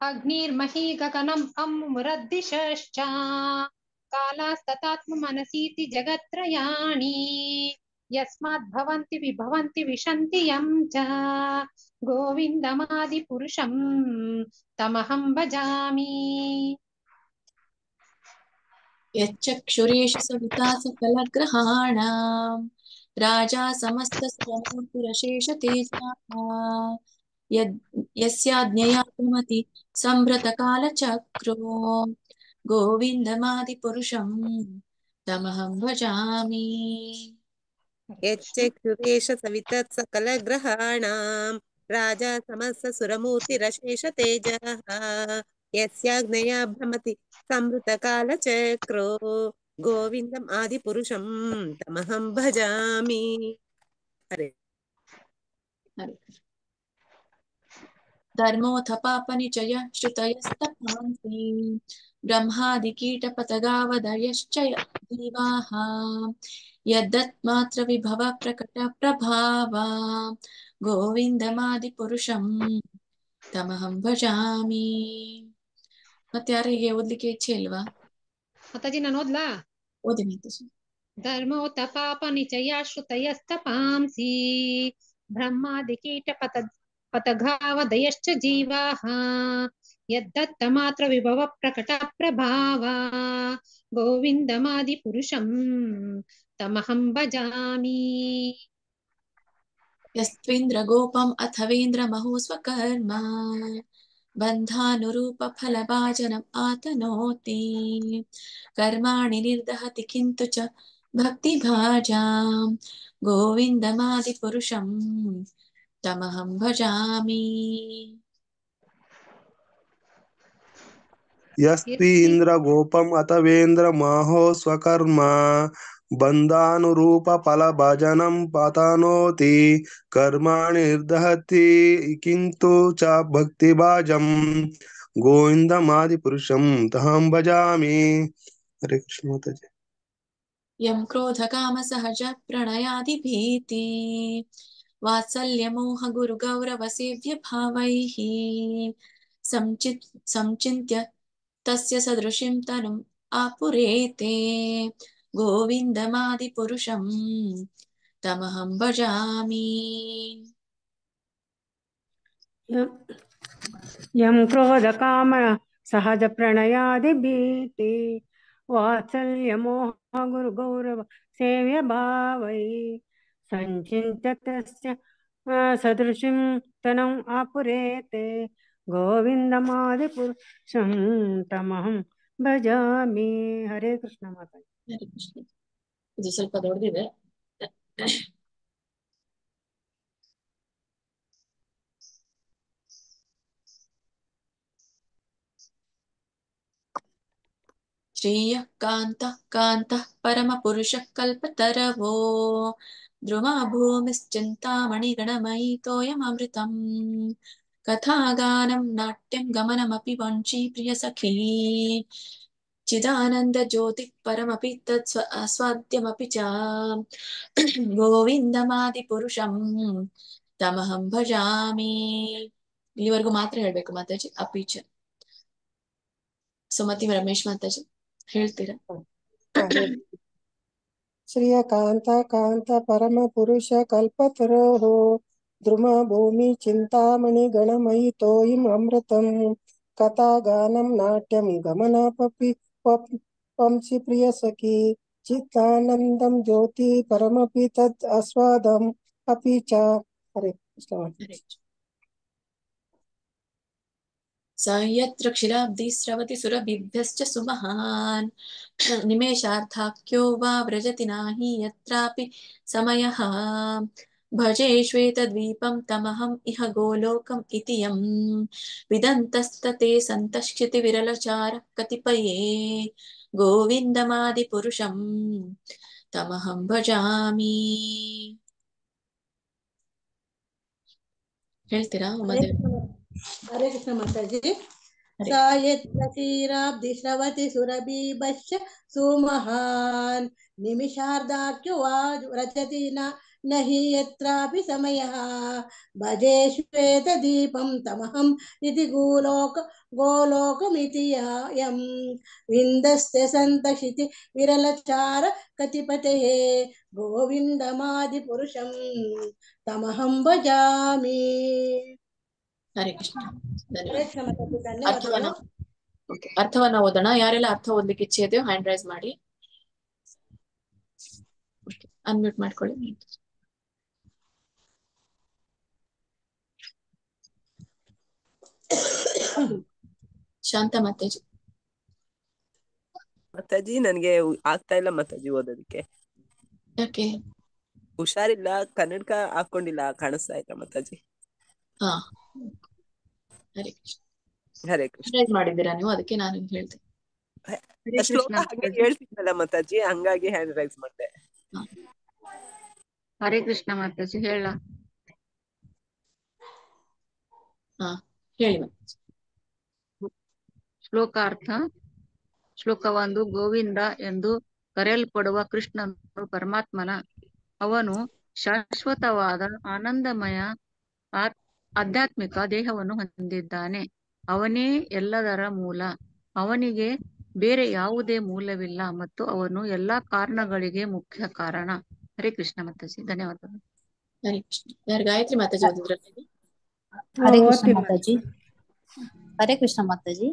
ಅಗ್ನಿರ್ಮಹಿ ಗಗನಂ ಅಮ್ಮುರದ್ದಿಶಶ್ಚ ಕಾಲಾಸ್ತತಾತ್ಮ ಮನಸೀತಿ ಜಗತ್ರಯಾಣಿ यस्मात् भवन्ति विभवन्ति विशन्ति यं च गोविन्दमादिपुरुषं तमहं भजामि। यच्चक्षुरेष सविता सकलग्रहाणां राजा समस्तसुरमूर्तिरशेषतेजः यस्याज्ञया भ्रमति सम्भृतकालचक्रो गोविन्दमादिपुरुषं तमहं भजामि। यच्चक्षुरेष सवितत् सकलग्रहाणां राजा समस्त सुरमूर्तिरशेषतेजः यस्याज्ञया भ्रमति संवृतकालचक्रो गोविन्दम् आदिपुरुषं तमहं भजामि। हरे धर्मोऽथ पापनिचय श्रुतयस्तथांसि ब्रह्मादिकीटपतगावदयश्च जीवाः यद्दत्मात्रविभव प्रकटप्रभावा ಗೋವಿಂದಮಾದಿಪುರುಷಂ ತಮಹಂ ಭಜಾಮಿ. ಮತ್ತೆ ಯಾರಿಗೆ ಓದ್ಲಿಕ್ಕೆ ಇಚ್ಛೆ ಇಲ್ವಾ? ಮಾತಾಜಿ ನಾನು ಓದ್ಲಾ? ಓದಿ ಮಾತಾಜಿ. ಧರ್ಮೋತ ಪಾಪ ನಿಚಯ ಶ್ರುತಯಸ್ತಪಾಂಸಿ ಬ್ರಹ್ಮಾದಿಕೀಟ ಪತಘಾವದಯಶ್ಚ ಜೀವಾಃ ಯದ್ದತ್ತ ಮಾತ್ರ ವಿಭವ ಪ್ರಕಟ ಪ್ರಭಾವ ಗೋವಿಂದಮಾದಿಪುರುಷಂ ತಮಹಂ ಭಜಾಮಿ. ಯಸ್ತ್ವೇಂದ್ರಗೋಪಂ ಅಥವೇಂದ್ರಮಹೋ ಸ್ವಕರ್ಮ ಬಂಧಾನುರೂಪಫಲಭಾಜನಂ ಆತನೋತಿ ಕರ್ಮಾಣಿ ನಿರ್ದಹತಿ ಕಿಂತು ಚ ಭಕ್ತಿಭಾಜಾಂ ಗೋವಿಂದಮಾದಿಪುರುಷಂ ತಮಹಂ ಭಜಾಮಿ. ಯಸ್ತೀಂದ್ರಗೋಪಂ ಅಥವೇಂದ್ರಮಹೋ ಸ್ವಕರ್ಮ ಬಂಧಾನುರೂಪಫಲಭಜನಂ ಪತನೋತಿ ಕರ್ಮಾಣಿ ನಿರ್ದಹತಿ ಕಿಂತು ಚ ಭಕ್ತಿಭಾಜಂ ಗೋವಿಂದಮಾದಿಪುರುಷಂ ತಹಂ ಭಜಾಮಿ. ಹರೇ ಕೃಷ್ಣ ಮಾತಾಜಿ. ಯಂ ಕ್ರೋಧಕಾಮಸಹಜ ಪ್ರಣಯಾದಿಭೀತಿ ವಾತ್ಸಲ್ಯಮೋಹ ಗುರುಗೌರವಸೇವ್ಯ ಭಾವೈಃ ಸಂಚಿತ್ಯ ತಸ್ಯ ಸದೃಶಿಂ ತನುಂ ಆಪುರೇತೆ ಗೋವಿಂದಮಾದಿಪುರುಷಂ ತಮಹಂ ಭಜಾಮಿ. ಯಂ ಕ್ರೋಧಕಾಮ ಸಹಜ ಪ್ರಣಯಾದಿಭೀತಿ ವಾತ್ಸಲ್ಯ ಮೋಹ ಗುರು ಗೌರವ ಸೇವ್ಯ ಭಾವೈ ಸಂಚಿತ್ಯ ತಸ್ಯ ಸದೃಶಿಂ ತನಂ ಆಪುರೇತೆ ಗೋವಿಂದಮಾದಿಪುರುಷಂ ತಮಹಂ ಭಜಾಮಿ. ಹರೇ ಕೃಷ್ಣ ಮಾತಾ. ಹರೇ ಕೃಷ್ಣ. ಇದು ಸ್ವಲ್ಪ ದೊಡ್ಡದಿದೆ. ಶ್ರೇಯ ಕಾಂತ ಕಾಂತ ಪರಮಪುರುಷ ಕಲ್ಪತರವೋ ಧ್ರುವ ಭೂಮಿಶ್ಚಿಂತಾಮಣಿಗಣಮಯೀ ತೋಯಮೃತಂ ಕಥಾಗಾನಂ ನಾಟ್ಯಂ ಗಮನಮಪಿ ವಂಚಿ ಪ್ರಿಯ ಸಖೀ ಚಿದಾನಂದ ಜ್ಯೋತಿ ಪರಮಪಿ ತತ್ ಸ್ವಾದ್ಯಮಪಿ ಚ ಗೋವಿಂದಮಾದಿಪುರುಷಂ ತಮಹಂ ಭಜಾಮಿ. ಇಲ್ಲಿವರೆಗೂ ಮಾತ್ರ ಹೇಳ್ಬೇಕು ಮಾತಾಜಿ. ಅಪಿಚ ಸುಮತಿ ರಮೇಶ್ ಮಾತಾಜಿ ಹೇಳ್ತೀರಾ? ಶ್ರಿಯ ಕಾಂತ ಕಾಂತ ಪರಮ ಪುರುಷ ಕಲ್ಪತರೋ ಧ್ರುವ ಭೂಮಿ ಚಿಂತಾಮಣಿ ಗಣಮಯಿ ತೋಯಿಂ ಅಮೃತಂ ಕಥಾಗಾನಂ ನಾಟ್ಯಂ ಗಮನಪಿ ವಂಶಿ ಪ್ರಿಯ ಸಖಿ ಚಿತ್ತಾನಂದಂ ಜ್ಯೋತಿ ಪರಮಪಿ ತತ್ ಆಸ್ವಾದಂ ಅಪಿ ಚ. ಹರೇ ಕೃಷ್ಣ. स यत्र क्षीराब्धि स्रवति सुरभिभ्यश्च सुमहान् निमेषार्थाख्यो वा व्रजति नाही यत्रापि समयः भजे श्वेतद्वीपं तमहम् इह गोलोकम् इति यं विदन्तस्तते सन्तश्चितिविरलचारः कतिपये गोविन्दमादिपुरुषं तमहं भजामि. ಹೇಳ್ತೀರಾ? ಹರೇ ಕೃಷ್ಣ ಮಾತಾಜಿ. ಸ ಯತ್ರ ಕ್ಷೀರಾಬ್ಧಿ ಸ್ರವತಿ ಸುರಭಿಭಶ್ಚ ಸುಮಹಾನ್ निमिषार्धाख्यो वा रचति न हि यत्रापि समयः भजे श्वेतदीपं तमहं इति गोलोकमिति यं विन्दस्ते सन्तशिति विरलचार कतिपतेः गोविन्दमादिपुरुषं तमहं भजामि. ಹರೇ ಕೃಷ್ಣ. ಹರೇ ಕೃಷ್ಣ ಮಾತಾಜಿ, ಧನ್ಯವಾದಗಳು. ಅರ್ಥವನ್ನ ಓದೋಣ. ಯಾರೆಲ್ಲ ಅರ್ಥ ಓದ್ಲಿಕ್ಕೆ ಇಚ್ಛೆ ಇದೆಯೋ ಹ್ಯಾಂಡ್ ರೈಸ್ ಮಾಡಿ. ಅನ್ಮ್ಯೂಟ್ ಮಾಡ್ಕೊಳ್ಳಿ. ಶಾಂತ ಮಾತಾಜಿ. ಮಾತಾಜಿ ನನ್ಗೆ ಆಗ್ತಾ ಇಲ್ಲ ಮಾತಾಜಿ ಓದೋದಕ್ಕೆ. ಯಾಕೆ? ಹುಷಾರಿಲ್ಲ, ಕನ್ನಡಕ ಹಾಕೊಂಡಿಲ್ಲ, ಕಾಣಿಸ್ತಾ ಇಲ್ಲ ಮಾತಾಜಿ. ಹಾ, ಹರೇ ಕೃಷ್ಣ. ಹರೇ ಕೃಷ್ಣ. ರೈಸ್ ಮಾಡಿದ್ದೀರಾ ನೀವು? ಅದಕ್ಕೆ ನಾನು ಹೇಳ್ತೆ. ಶ್ಲೋಕ ಹಾಗೆ ಹೇಳ್ತಿದ್ದಲ್ಲ ಮಾತಾಜಿ, ಹಂಗಾಗಿ ಹ್ಯಾಂಡ್ ರೈಸ್ ಮಾಡ್ದೆ. ಹರೇ ಕೃಷ್ಣ ಮಾತಾಜಿ ಹೇಳ. ಹಾ ಹೇಳಿ ಮಾತಾಜಿ. ಶ್ಲೋಕಾರ್ಥ. ಶ್ಲೋಕ 1. ಗೋವಿಂದ ಎಂದು ಕರೆಯಲ್ಪಡುವ ಕೃಷ್ಣನು ಪರಮಾತ್ಮನ. ಅವನು ಶಾಶ್ವತವಾದ ಆನಂದಮಯ ಆಧ್ಯಾತ್ಮಿಕ ದೇಹವನ್ನು ಹೊಂದಿದ್ದಾನೆ. ಅವನೇ ಎಲ್ಲದರ ಮೂಲ. ಅವನಿಗೆ ಬೇರೆ ಯಾವುದೇ ಮೂಲವಿಲ್ಲ ಮತ್ತು ಅವನು ಎಲ್ಲಾ ಕಾರಣಗಳಿಗೆ ಮುಖ್ಯ ಕಾರಣ. ಹರೇ ಕೃಷ್ಣ ಮಾತಾಜಿ, ಧನ್ಯವಾದಗಳು. ಹರೇ ಕೃಷ್ಣ. ಯಾರು ಗಾಯತ್ರಿ ಮಾತಾಜಿ ಓದಿದ್ರ? ಹರೇ ಕೃಷ್ಣ ಮಾತಾಜಿ. ಹರೇ ಕೃಷ್ಣ ಮಾತಾಜಿ.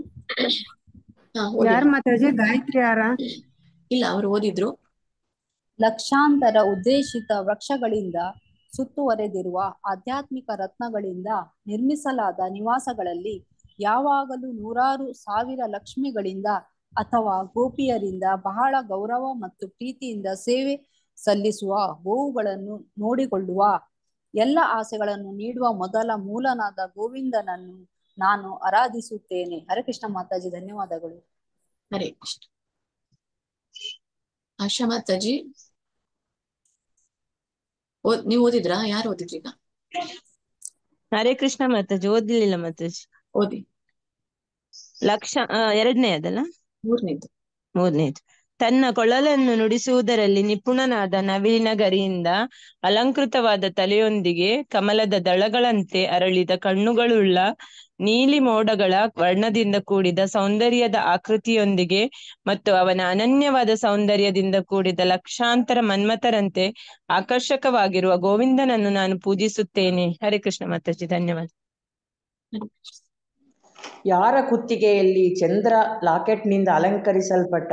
ಯಾರು ಮಾತಾಜಿ? ಗಾಯತ್ರಿ ಯಾರ? ಇಲ್ಲ, ಅವರು ಓದಿದ್ರು. ಲಕ್ಷಾಂತರ ಉದ್ದೇಶಿತ ವೃಕ್ಷಗಳಿಂದ ಸುತ್ತುವರೆದಿರುವ ಆಧ್ಯಾತ್ಮಿಕ ರತ್ನಗಳಿಂದ ನಿರ್ಮಿಸಲಾದ ನಿವಾಸಗಳಲ್ಲಿ ಯಾವಾಗಲೂ ನೂರಾರು ಸಾವಿರ ಲಕ್ಷ್ಮಿಗಳಿಂದ ಅಥವಾ ಗೋಪಿಯರಿಂದ ಬಹಳ ಗೌರವ ಮತ್ತು ಪ್ರೀತಿಯಿಂದ ಸೇವೆ ಸಲ್ಲಿಸುವ ಗೋವುಗಳನ್ನು ನೋಡಿಕೊಳ್ಳುವ ಎಲ್ಲ ಆಸೆಗಳನ್ನು ನೀಡುವ ಮೊದಲ ಮೂಲನಾದ ಗೋವಿಂದನನ್ನು ನಾನು ಆರಾಧಿಸುತ್ತೇನೆ. ಹರೇ ಕೃಷ್ಣ ಮಾತಾಜಿ, ಧನ್ಯವಾದಗಳು. ಹರೇ ಕೃಷ್ಣ. ಆಶಾ ಮಾತಾಜಿ ನೀವು ಓದಿದ್ರಾ? ಯಾರು ಓದಿದ್ರಿ ಈಗ? ಹರೇ ಕೃಷ್ಣ ಮಾತಾಜಿ ಓದ್ಲಿಲ್ಲ ಮಾತಾಜಿ. ಓದಿ. ಎರಡನೇ ಅದಲ್ಲ, ಮೂರನೇದು. ತನ್ನ ಕೊಳಲನ್ನು ನುಡಿಸುವುದರಲ್ಲಿ ನಿಪುಣನಾದ ನವೀನ ಗರಿಯಿಂದ ಅಲಂಕೃತವಾದ ತಲೆಯೊಂದಿಗೆ ಕಮಲದ ದಳಗಳಂತೆ ಅರಳಿದ ಕಣ್ಣುಗಳುಳ್ಳ ನೀಲಿ ಮೋಡಗಳ ವರ್ಣದಿಂದ ಕೂಡಿದ ಸೌಂದರ್ಯದ ಆಕೃತಿಯೊಂದಿಗೆ ಮತ್ತು ಅವನ ಅನನ್ಯವಾದ ಸೌಂದರ್ಯದಿಂದ ಕೂಡಿದ ಲಕ್ಷಾಂತರ ಮನ್ಮಥರಂತೆ ಆಕರ್ಷಕವಾಗಿರುವ ಗೋವಿಂದನನ್ನು ನಾನು ಪೂಜಿಸುತ್ತೇನೆ. ಹರೇ ಕೃಷ್ಣ ಮಾತಾಜಿ, ಧನ್ಯವಾದ. ಯಾರ ಕುತ್ತಿಗೆಯಲ್ಲಿ ಚಂದ್ರ ಲಾಕೆಟ್ನಿಂದ ಅಲಂಕರಿಸಲ್ಪಟ್ಟ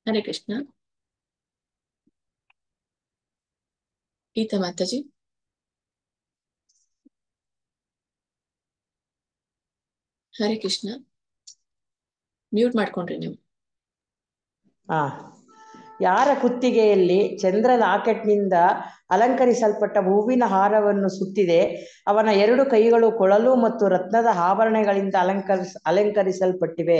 ಹರೇ ಕೃಷ್ಣ. ಗೀತಾ ಮಾತಾಜಿ. ಹರೇ ಕೃಷ್ಣ. ಮ್ಯೂಟ್ ಮಾಡ್ಕೊಂಡ್ರಿ ನೀವು. ಯಾರ ಕುತ್ತಿಗೆಯಲ್ಲಿ ಚಂದ್ರ ಲಾಕೆಟ್ನಿಂದ ಅಲಂಕರಿಸಲ್ಪಟ್ಟ ಹೂವಿನ ಹಾರವನ್ನು ಸುತ್ತಿದೆ, ಅವನ 2 ಕೈಗಳು ಕೊಳಲು ಮತ್ತು ರತ್ನದ ಆಭರಣಗಳಿಂದ ಅಲಂಕರಿಸಲ್ಪಟ್ಟಿವೆ.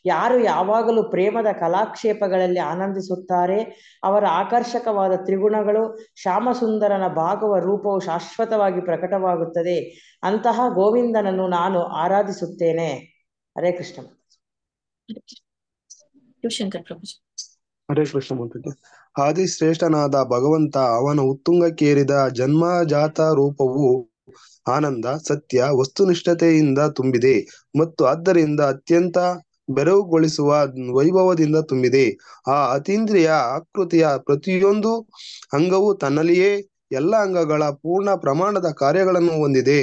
ಯಾರು ಯಾವಾಗಲೂ ಪ್ರೇಮದ ಕಲಾಕ್ಷೇಪಗಳಲ್ಲಿ ಆನಂದಿಸುತ್ತಾರೆ, ಅವರ ಆಕರ್ಷಕವಾದ ತ್ರಿಗುಣಗಳು ಶ್ಯಾಮಸುಂದರನ ಭಾಗವ ರೂಪವು ಶಾಶ್ವತವಾಗಿ ಪ್ರಕಟವಾಗುತ್ತದೆ. ಅಂತಹ ಗೋವಿಂದನನ್ನು ನಾನು ಆರಾಧಿಸುತ್ತೇನೆ. ಹರೇ ಕೃಷ್ಣ. ಶಿವಶಂಕರ್ ಪ್ರಭುಜಿ. ಹರೇ ಕೃಷ್ಣ ಮಾತಾಜಿ. ಆದಿಶ್ರೇಷ್ಠನಾದ ಭಗವಂತ ಅವನ ಉತ್ತುಂಗಕ್ಕೇರಿದ ಜನ್ಮಜಾತ ರೂಪವು ಆನಂದ, ಸತ್ಯ, ವಸ್ತುನಿಷ್ಠತೆಯಿಂದ ತುಂಬಿದೆ ಮತ್ತು ಆದ್ದರಿಂದ ಅತ್ಯಂತ ಬೆರಗುಗೊಳಿಸುವ ವೈಭವದಿಂದ ತುಂಬಿದೆ. ಆ ಅತೀಂದ್ರಿಯ ಆಕೃತಿಯ ಪ್ರತಿಯೊಂದು ಅಂಗವು ತನ್ನಲ್ಲಿಯೇ ಎಲ್ಲ ಅಂಗಗಳ ಪೂರ್ಣ ಪ್ರಮಾಣದ ಕಾರ್ಯಗಳನ್ನು ಹೊಂದಿದೆ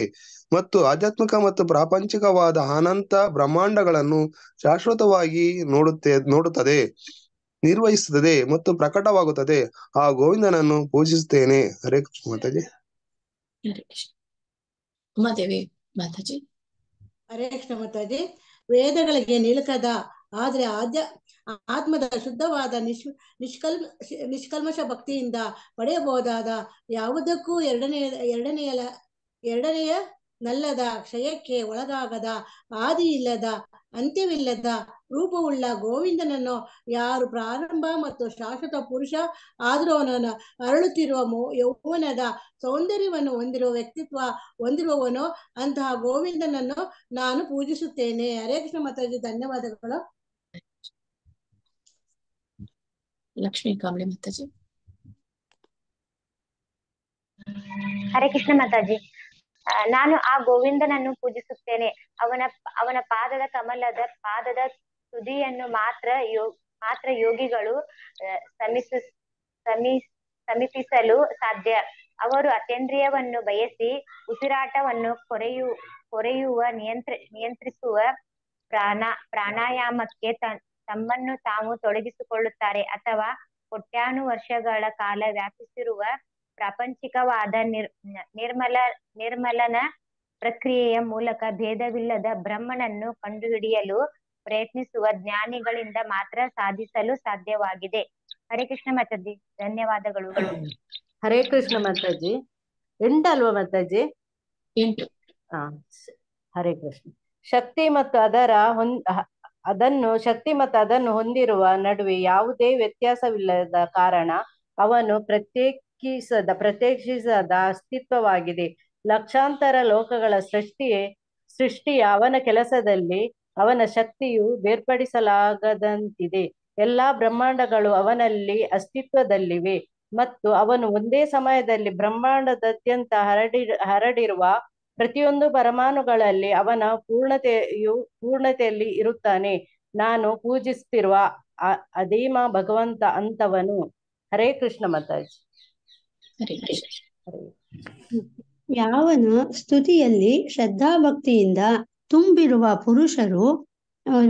ಮತ್ತು ಆಧ್ಯಾತ್ಮಿಕ ಮತ್ತು ಪ್ರಾಪಂಚಿಕವಾದ ಅನಂತ ಬ್ರಹ್ಮಾಂಡಗಳನ್ನು ಶಾಶ್ವತವಾಗಿ ನೋಡುತ್ತದೆ, ನಿರ್ವಹಿಸುತ್ತದೆ ಮತ್ತು ಪ್ರಕಟವಾಗುತ್ತದೆ. ಆ ಗೋವಿಂದನನ್ನು ಪೂಜಿಸುತ್ತೇನೆ. ಹರೇ ಕೃಷ್ಣ ಮಾತಾಜಿ. ಹರೇ ಕೃಷ್ಣ. ಉಮಾದೇವಿ ಮಾತಾಜಿ. ಹರೇ ಕೃಷ್ಣ ಮಾತಾಜಿ. ವೇದಗಳಿಗೆ ನಿಲುಕದ ಆದ್ರೆ ಆತ್ಮದ ಶುದ್ಧವಾದ ನಿಷ್ಕಲ್ಮಶ ಭಕ್ತಿಯಿಂದ ಪಡೆಯಬಹುದಾದ ಯಾವುದಕ್ಕೂ ಎರಡನೆಯ ನಲ್ಲದ ಕ್ಷಯಕ್ಕೆ ಒಳಗಾಗದ ಆದಿ ಇಲ್ಲದ ಅಂತ್ಯವಿಲ್ಲದ ರೂಪವುಳ್ಳ ಗೋವಿಂದನನ್ನು ಯಾರು ಪ್ರಾರಂಭ ಮತ್ತು ಶಾಶ್ವತ ಪುರುಷ ಆದರೂ ಅವನನ್ನು ಅರಳುತ್ತಿರುವ ಯೌವನದ ಸೌಂದರ್ಯವನ್ನು ಹೊಂದಿರುವ ವ್ಯಕ್ತಿತ್ವ ಹೊಂದಿರುವವನು, ಅಂತಹ ಗೋವಿಂದನನ್ನು ನಾನು ಪೂಜಿಸುತ್ತೇನೆ. ಹರೇ ಕೃಷ್ಣ ಮಾತಾಜಿ, ಧನ್ಯವಾದಗಳು. ಲಕ್ಷ್ಮೀ ಕಾಂಬ್ಳೆ ಮಾತಾಜಿ. ಹರೇ ಕೃಷ್ಣ ಮಾತಾಜಿ. ನಾನು ಆ ಗೋವಿಂದನನ್ನು ಪೂಜಿಸುತ್ತೇನೆ. ಅವನ ಪಾದದ ತುದಿಯನ್ನು ಮಾತ್ರ ಯೋಗಿಗಳು ಸಮೀಪಿಸಲು ಸಾಧ್ಯ. ಅವರು ಅತೀಂದ್ರಿಯವನ್ನು ಬಯಸಿ ಉಸಿರಾಟವನ್ನು ಕೊರೆಯುವ ನಿಯಂತ್ರಿಸುವ ಪ್ರಾಣಾಯಾಮಕ್ಕೆ ತಮ್ಮನ್ನು ತಾವು ತೊಡಗಿಸಿಕೊಳ್ಳುತ್ತಾರೆ, ಅಥವಾ ಕೋಟ್ಯಾನು ವರ್ಷಗಳ ಕಾಲ ವ್ಯಾಪಿಸಿರುವ ಪ್ರಾಪಂಚಿಕವಾದ ನಿರ್ಮಲನ ಪ್ರಕ್ರಿಯೆಯ ಮೂಲಕ ಭೇದವಿಲ್ಲದ ಬ್ರಹ್ಮನನ್ನು ಕಂಡುಹಿಡಿಯಲು ಪ್ರಯತ್ನಿಸುವ ಜ್ಞಾನಿಗಳಿಂದ ಮಾತ್ರ ಸಾಧಿಸಲು ಸಾಧ್ಯವಾಗಿದೆ. ಹರೇ ಕೃಷ್ಣ ಮಾತಾಜಿ, ಧನ್ಯವಾದಗಳು. ಹರೇ ಕೃಷ್ಣ ಮಾತಾಜಿ. 8 ಅಲ್ವಾ ಮಾತಾಜಿ? 8. ಹರೇ ಕೃಷ್ಣ. ಶಕ್ತಿ ಮತ್ತು ಅದನ್ನು ಹೊಂದಿರುವ ನಡುವೆ ಯಾವುದೇ ವ್ಯತ್ಯಾಸವಿಲ್ಲದ ಕಾರಣ ಅವನು ಪ್ರತ್ಯೇಕಿಸದ ಅಸ್ತಿತ್ವವಾಗಿದೆ. ಲಕ್ಷಾಂತರ ಲೋಕಗಳ ಸೃಷ್ಟಿಯ ಅವನ ಕೆಲಸದಲ್ಲಿ ಅವನ ಶಕ್ತಿಯು ಬೇರ್ಪಡಿಸಲಾಗದಂತಿದೆ. ಎಲ್ಲಾ ಬ್ರಹ್ಮಾಂಡಗಳು ಅವನಲ್ಲಿ ಅಸ್ತಿತ್ವದಲ್ಲಿವೆ ಮತ್ತು ಅವನು ಒಂದೇ ಸಮಯದಲ್ಲಿ ಬ್ರಹ್ಮಾಂಡದಾದ್ಯಂತ ಹರಡಿರುವ ಪ್ರತಿಯೊಂದು ಪರಮಾಣುಗಳಲ್ಲಿ ಅವನ ಪೂರ್ಣತೆಯಲ್ಲಿ ಇರುತ್ತಾನೆ. ನಾನು ಪೂಜಿಸುತ್ತಿರುವ ಅಧೀಮ ಭಗವಂತ ಅಂತವನು. ಹರೇ ಕೃಷ್ಣ ಮಾತಾಜಿ. ಯಾವನ ಸ್ತುತಿಯಲ್ಲಿ ಶ್ರದ್ಧಾಭಕ್ತಿಯಿಂದ ತುಂಬಿರುವ ಪುರುಷರು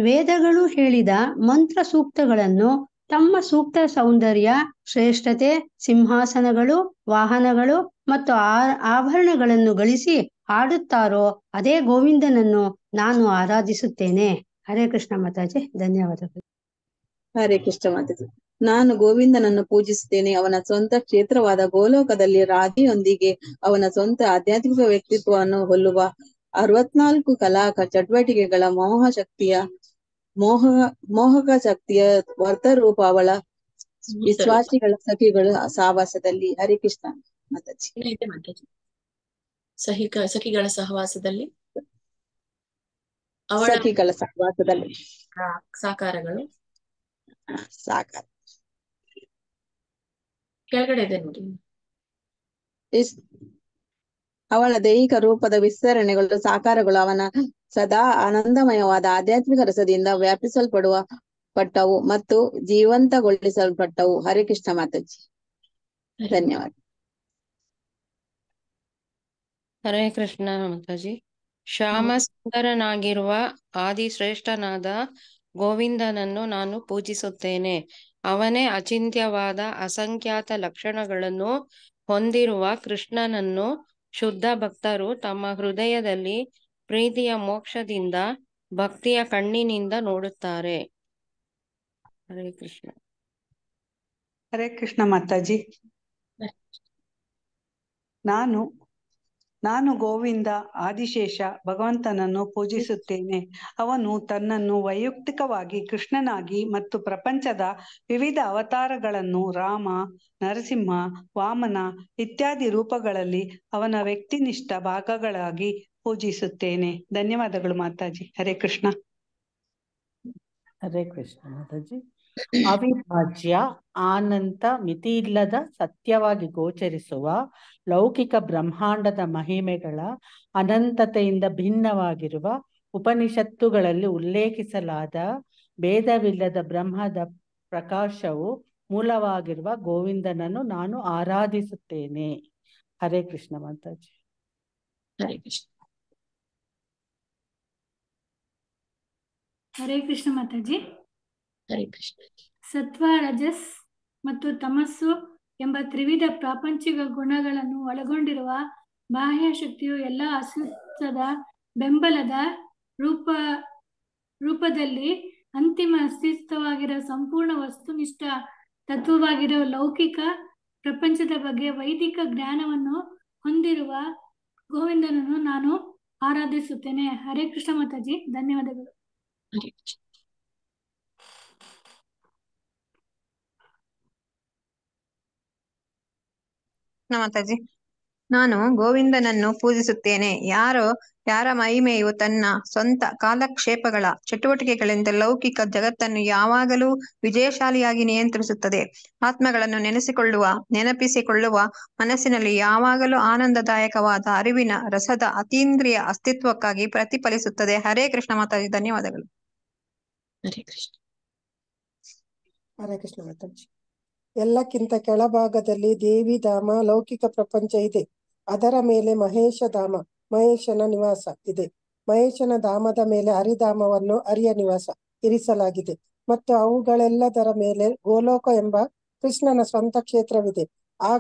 ವೇದಗಳು ಹೇಳಿದ ಮಂತ್ರ ಸೂಕ್ತಗಳನ್ನು ತಮ್ಮ ಸೂಕ್ತ ಸೌಂದರ್ಯ, ಶ್ರೇಷ್ಠತೆ, ಸಿಂಹಾಸನಗಳು, ವಾಹನಗಳು ಮತ್ತು ಆಭರಣಗಳನ್ನು ಗಳಿಸಿ ಹಾಡುತ್ತಾರೋ ಅದೇ ಗೋವಿಂದನನ್ನು ನಾನು ಆರಾಧಿಸುತ್ತೇನೆ. ಹರೇ ಕೃಷ್ಣ ಮಾತಾಜಿ, ಧನ್ಯವಾದಗಳು. ಹರೇ ಕೃಷ್ಣ ಮಾತಾಜಿ. ನಾನು ಗೋವಿಂದನನ್ನು ಪೂಜಿಸುತ್ತೇನೆ. ಅವನ ಸ್ವಂತ ಕ್ಷೇತ್ರವಾದ ಗೋಲೋಕದಲ್ಲಿ ರಾಧೆಯೊಂದಿಗೆ ಅವನ ಸ್ವಂತ ಆಧ್ಯಾತ್ಮಿಕ ವ್ಯಕ್ತಿತ್ವವನ್ನು ಹೋಲುವ 64 ಕಲಾ ಚಟುವಟಿಕೆಗಳ ಮೋಹಕ ಶಕ್ತಿಯ ವರ್ತರೂಪ ಅವಳ ವಿಶ್ವಾಸಿಗಳ ಸಖಿಗಳ ಸಹವಾಸದಲ್ಲಿ. ಹರೇ ಕೃಷ್ಣ ಮಾತಾಜಿ. ಸಖಿಗಳ ಸಹವಾಸದಲ್ಲಿ ಸಖಿಗಳ ಸಹವಾಸದಲ್ಲಿ ಸಾಕಾರಗಳು ಸಾಕಾರ ಕೆಳಗಡೆ ಇದೆ ನೋಡಿ. ಅವಳ ದೈಹಿಕ ರೂಪದ ವಿಸ್ತರಣೆಗಳು ಸಾಕಾರಗಳು ಅವನ ಸದಾ ಆನಂದಮಯವಾದ ಆಧ್ಯಾತ್ಮಿಕ ರಸದಿಂದ ಪಟ್ಟವು ಮತ್ತು ಜೀವಂತಗೊಳಿಸಲ್ಪಟ್ಟವು. ಹರೇ ಕೃಷ್ಣ ಮಾತಾಜಿ, ಧನ್ಯವಾದ. ಹರೇ ಕೃಷ್ಣ ಮಾತಾಜಿ. ಶ್ಯಾಮ ಸುಂದರನಾಗಿರುವ ಆದಿಶ್ರೇಷ್ಠನಾದ ಗೋವಿಂದನನ್ನು ನಾನು ಪೂಜಿಸುತ್ತೇನೆ. ಅವನೇ ಅಚಿಂತ್ಯವಾದ ಅಸಂಖ್ಯಾತ ಲಕ್ಷಣಗಳನ್ನು ಹೊಂದಿರುವ ಕೃಷ್ಣನನ್ನು ಶುದ್ಧ ಭಕ್ತರು ತಮ್ಮ ಹೃದಯದಲ್ಲಿ ಪ್ರೀತಿಯ ಮೋಕ್ಷದಿಂದ ಭಕ್ತಿಯ ಕಣ್ಣಿನಿಂದ ನೋಡುತ್ತಾರೆ. ಹರೇ ಕೃಷ್ಣ. ಹರೇ ಕೃಷ್ಣ ಮಾತಾಜಿ. ನಾನು ಗೋವಿಂದ ಆದಿಶೇಷ ಭಗವಂತನನ್ನು ಪೂಜಿಸುತ್ತೇನೆ. ಅವನು ತನ್ನನ್ನು ವೈಯಕ್ತಿಕವಾಗಿ ಕೃಷ್ಣನಾಗಿ ಮತ್ತು ಪ್ರಪಂಚದ ವಿವಿಧ ಅವತಾರಗಳನ್ನು ರಾಮ, ನರಸಿಂಹ, ವಾಮನ ಇತ್ಯಾದಿ ರೂಪಗಳಲ್ಲಿ ಅವನ ವ್ಯಕ್ತಿನಿಷ್ಠ ಭಾಗಗಳಾಗಿ ಪೂಜಿಸುತ್ತೇನೆ. ಧನ್ಯವಾದಗಳು ಮಾತಾಜಿ. ಹರೇ ಕೃಷ್ಣ. ಹರೇ ಕೃಷ್ಣ ಮಾತಾಜಿ. ಅವಿಭಾಜ್ಯ, ಅನಂತ, ಮಿತಿಯಿಲ್ಲದ, ಸತ್ಯವಾಗಿ ಗೋಚರಿಸುವ ಲೌಕಿಕ ಬ್ರಹ್ಮಾಂಡದ ಮಹಿಮೆಗಳ ಅನಂತತೆಯಿಂದ ಭಿನ್ನವಾಗಿರುವ ಉಪನಿಷತ್ತುಗಳಲ್ಲಿ ಉಲ್ಲೇಖಿಸಲಾದ ಭೇದವಿಲ್ಲದ ಬ್ರಹ್ಮದ ಪ್ರಕಾಶವು ಮೂಲವಾಗಿರುವ ಗೋವಿಂದನನ್ನು ನಾನು ಆರಾಧಿಸುತ್ತೇನೆ. ಹರೇ ಕೃಷ್ಣ ಮಾತಾಜಿ. ಹರೇ ಕೃಷ್ಣ. ಹರೇ ಕೃಷ್ಣ ಮಾತಾಜಿ. ಹರೇ ಕೃಷ್ಣ. ಸತ್ವ, ರಜಸ್ ಮತ್ತು ತಮಸ್ಸು ಎಂಬ ತ್ರಿವಿಧ ಪ್ರಾಪಂಚಿಕ ಗುಣಗಳನ್ನು ಒಳಗೊಂಡಿರುವ ಬಾಹ್ಯ ಶಕ್ತಿಯು ಎಲ್ಲ ಅಸ್ತಿತ್ವದ ಬೆಂಬಲದ ರೂಪದಲ್ಲಿ ಅಂತಿಮ ಅಸ್ತಿತ್ವವಾಗಿರುವ ಸಂಪೂರ್ಣ ವಸ್ತುನಿಷ್ಠ ತತ್ವವಾಗಿರುವ ಲೌಕಿಕ ಪ್ರಪಂಚದ ಬಗ್ಗೆ ವೈದಿಕ ಜ್ಞಾನವನ್ನು ಹೊಂದಿರುವ ಗೋವಿಂದನನ್ನು ನಾನು ಆರಾಧಿಸುತ್ತೇನೆ. ಹರೇ ಕೃಷ್ಣ ಮಾತಾಜಿ, ಧನ್ಯವಾದಗಳು. ಹರೇ ಕೃಷ್ಣ. ಮಾತಾಜಿ, ನಾನು ಗೋವಿಂದನನ್ನು ಪೂಜಿಸುತ್ತೇನೆ. ಯಾರ ಮಹಿಮೆಯು ತನ್ನ ಸ್ವಂತ ಕಾಲಕ್ಷೇಪಗಳ ಚಟುವಟಿಕೆಗಳಿಂದ ಲೌಕಿಕ ಜಗತ್ತನ್ನು ಯಾವಾಗಲೂ ವಿಜಯಶಾಲಿಯಾಗಿ ನಿಯಂತ್ರಿಸುತ್ತದೆ. ಆತ್ಮಗಳನ್ನು ನೆನಪಿಸಿಕೊಳ್ಳುವ ಮನಸ್ಸಿನಲ್ಲಿ ಯಾವಾಗಲೂ ಆನಂದದಾಯಕವಾದ ಅರಿವಿನ ರಸದ ಅತೀಂದ್ರಿಯ ಅಸ್ತಿತ್ವಕ್ಕಾಗಿ ಪ್ರತಿಫಲಿಸುತ್ತದೆ. ಹರೇ ಕೃಷ್ಣ ಮಾತಾಜಿ, ಧನ್ಯವಾದಗಳು. ಹರೇ ಕೃಷ್ಣ. ಹರೇ ಕೃಷ್ಣ ಮಾತಾಜಿ. ಎಲ್ಲಕ್ಕಿಂತ ಕೆಳಭಾಗದಲ್ಲಿ ದೇವಿ ಧಾಮ ಲೌಕಿಕ ಪ್ರಪಂಚ ಇದೆ. ಅದರ ಮೇಲೆ ಮಹೇಶನ ನಿವಾಸ ಇದೆ. ಮಹೇಶನ ಧಾಮದ ಮೇಲೆ ಹರಿಧಾಮವನ್ನು ಹರಿಯ ನಿವಾಸ ಇರಿಸಲಾಗಿದೆ. ಮತ್ತು ಅವುಗಳೆಲ್ಲದರ ಮೇಲೆ ಗೋಲೋಕ ಎಂಬ ಕೃಷ್ಣನ ಸ್ವಂತ ಕ್ಷೇತ್ರವಿದೆ. ಆ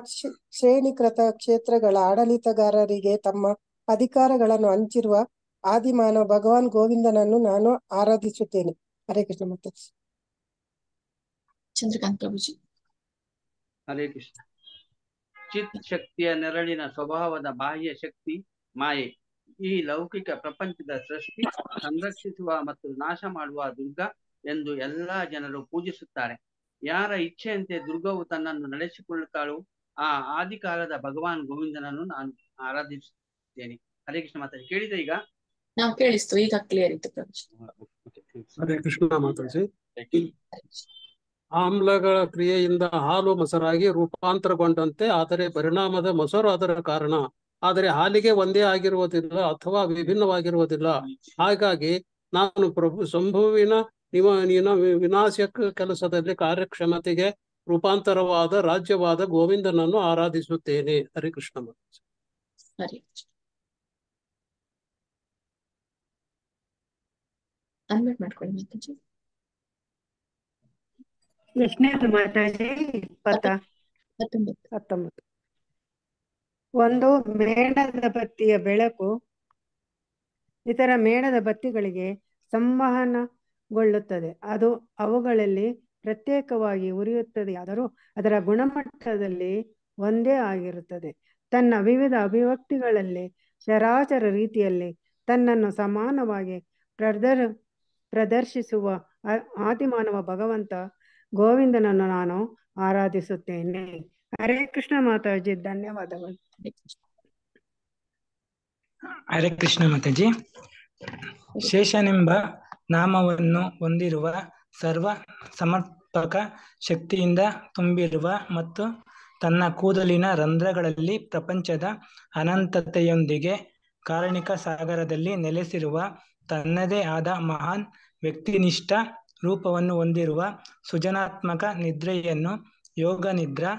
ಶ್ರೇಣೀಕೃತ ಕ್ಷೇತ್ರಗಳ ಆಡಳಿತಗಾರರಿಗೆ ತಮ್ಮ ಅಧಿಕಾರಗಳನ್ನು ಹಂಚಿರುವ ಆದಿಮಾನವ ಭಗವಾನ್ ಗೋವಿಂದನನ್ನು ನಾನು ಆರಾಧಿಸುತ್ತೇನೆ. ಹರೇ ಕೃಷ್ಣ ಮಾತಾಜಿ. ಚಂದ್ರಕಾಂತ್ ಪ್ರಭುಜಿ. ಹರೇ ಕೃಷ್ಣ. ಚಿತ್ ಶಕ್ತಿಯ ನೆರಳಿನ ಸ್ವಭಾವದ ಬಾಹ್ಯ ಶಕ್ತಿ ಮಾಯೆ. ಈ ಲೌಕಿಕ ಪ್ರಪಂಚದ ಸೃಷ್ಟಿ, ಸಂರಕ್ಷಿಸುವ ಮತ್ತು ನಾಶ ಮಾಡುವ ದುರ್ಗಾ ಎಂದು ಎಲ್ಲಾ ಜನರು ಪೂಜಿಸುತ್ತಾರೆ. ಯಾರ ಇಚ್ಛೆಯಂತೆ ದುರ್ಗವು ತನ್ನನ್ನು ನಡೆಸಿಕೊಳ್ಳುತ್ತಾಳೋ ಆ ಆದಿಕಾಲದ ಭಗವಾನ್ ಗೋವಿಂದನನ್ನು ನಾನು ಆರಾಧಿಸುತ್ತೇನೆ. ಹರೇ ಕೃಷ್ಣ ಮಾತಾಜಿ. ಕೇಳಿದೆ ಈಗ? ನಾವು ಕೇಳಿಸ್ತು, ಈಗ ಕ್ಲಿಯರ್ ಇತ್ತು ಪ್ರಭುಜಿ. ಹರೇ ಕೃಷ್ಣ ಮಾತಾಜಿ. ಆಮ್ಲಗಳ ಕ್ರಿಯೆಯಿಂದ ಹಾಲು ಮೊಸರಾಗಿ ರೂಪಾಂತರಗೊಂಡಂತೆ, ಆದರೆ ಪರಿಣಾಮದ ಮೊಸರು ಅದರ ಕಾರಣ. ಆದರೆ ಹಾಲಿಗೆ ಒಂದೇ ಆಗಿರುವುದಿಲ್ಲ ಅಥವಾ ವಿಭಿನ್ನವಾಗಿರುವುದಿಲ್ಲ. ಹಾಗಾಗಿ ನಾನು ಪ್ರಭು ಶಂಭುವಿನ ವಿನಾಶಕ ಕೆಲಸದಲ್ಲಿ ಕಾರ್ಯಕ್ಷಮತೆಗೆ ರೂಪಾಂತರವಾದ ರಾಜ್ಯವಾದ ಗೋವಿಂದನನ್ನು ಆರಾಧಿಸುತ್ತೇನೆ. ಹರೇ ಕೃಷ್ಣ ಮಾತಾಜಿ. ಹರೇ ಕೃಷ್ಣ. ಅನ್ಮ್ಯೂಟ್ ಮಾಡ್ಕೊಳ್ಳಿ ಮಾತಾಜಿ. ಎಷ್ಟನೇದು ಮಾತಾಜಿ? 19. ಒಂದು ಮೇಣದ ಬತ್ತಿಯ ಬೆಳಕು ಇತರ ಮೇಣದ ಬತ್ತಿಗಳಿಗೆ ಸಂವಹನಗೊಳ್ಳುತ್ತದೆ. ಅದು ಅವುಗಳಲ್ಲಿ ಪ್ರತ್ಯೇಕವಾಗಿ ಉರಿಯುತ್ತದೆಯಾದರೂ ಅದರ ಗುಣಮಟ್ಟದಲ್ಲಿ ಒಂದೇ ಆಗಿರುತ್ತದೆ. ತನ್ನ ವಿವಿಧ ಅಭಿವ್ಯಕ್ತಿಗಳಲ್ಲಿ ಚರಾಚರ ರೀತಿಯಲ್ಲಿ ತನ್ನನ್ನು ಸಮಾನವಾಗಿ ಪ್ರದರ್ಶಿಸುವ ಆದಿಮಾನವ ಭಗವಂತ ಗೋವಿಂದನನ್ನು ನಾನು ಆರಾಧಿಸುತ್ತೇನೆ. ಹರೇ ಕೃಷ್ಣ ಮಾತಾಜಿ, ಧನ್ಯವಾದಗಳು. ಹರೇ ಕೃಷ್ಣ ಮಾತಾಜಿ. ಶೇಷನೆಂಬ ನಾಮವನ್ನು ಹೊಂದಿರುವ, ಸರ್ವ ಸಮರ್ಪಕ ಶಕ್ತಿಯಿಂದ ತುಂಬಿರುವ ಮತ್ತು ತನ್ನ ಕೂದಲಿನ ರಂಧ್ರಗಳಲ್ಲಿ ಪ್ರಪಂಚದ ಅನಂತತೆಯೊಂದಿಗೆ ಕಾರಣಿಕ ಸಾಗರದಲ್ಲಿ ನೆಲೆಸಿರುವ, ತನ್ನದೇ ಆದ ಮಹಾನ್ ವ್ಯಕ್ತಿನಿಷ್ಠ ರೂಪವನ್ನು ಹೊಂದಿರುವ, ಸೃಜನಾತ್ಮಕ ನಿದ್ರೆಯನ್ನು ಯೋಗ ನಿದ್ರಾ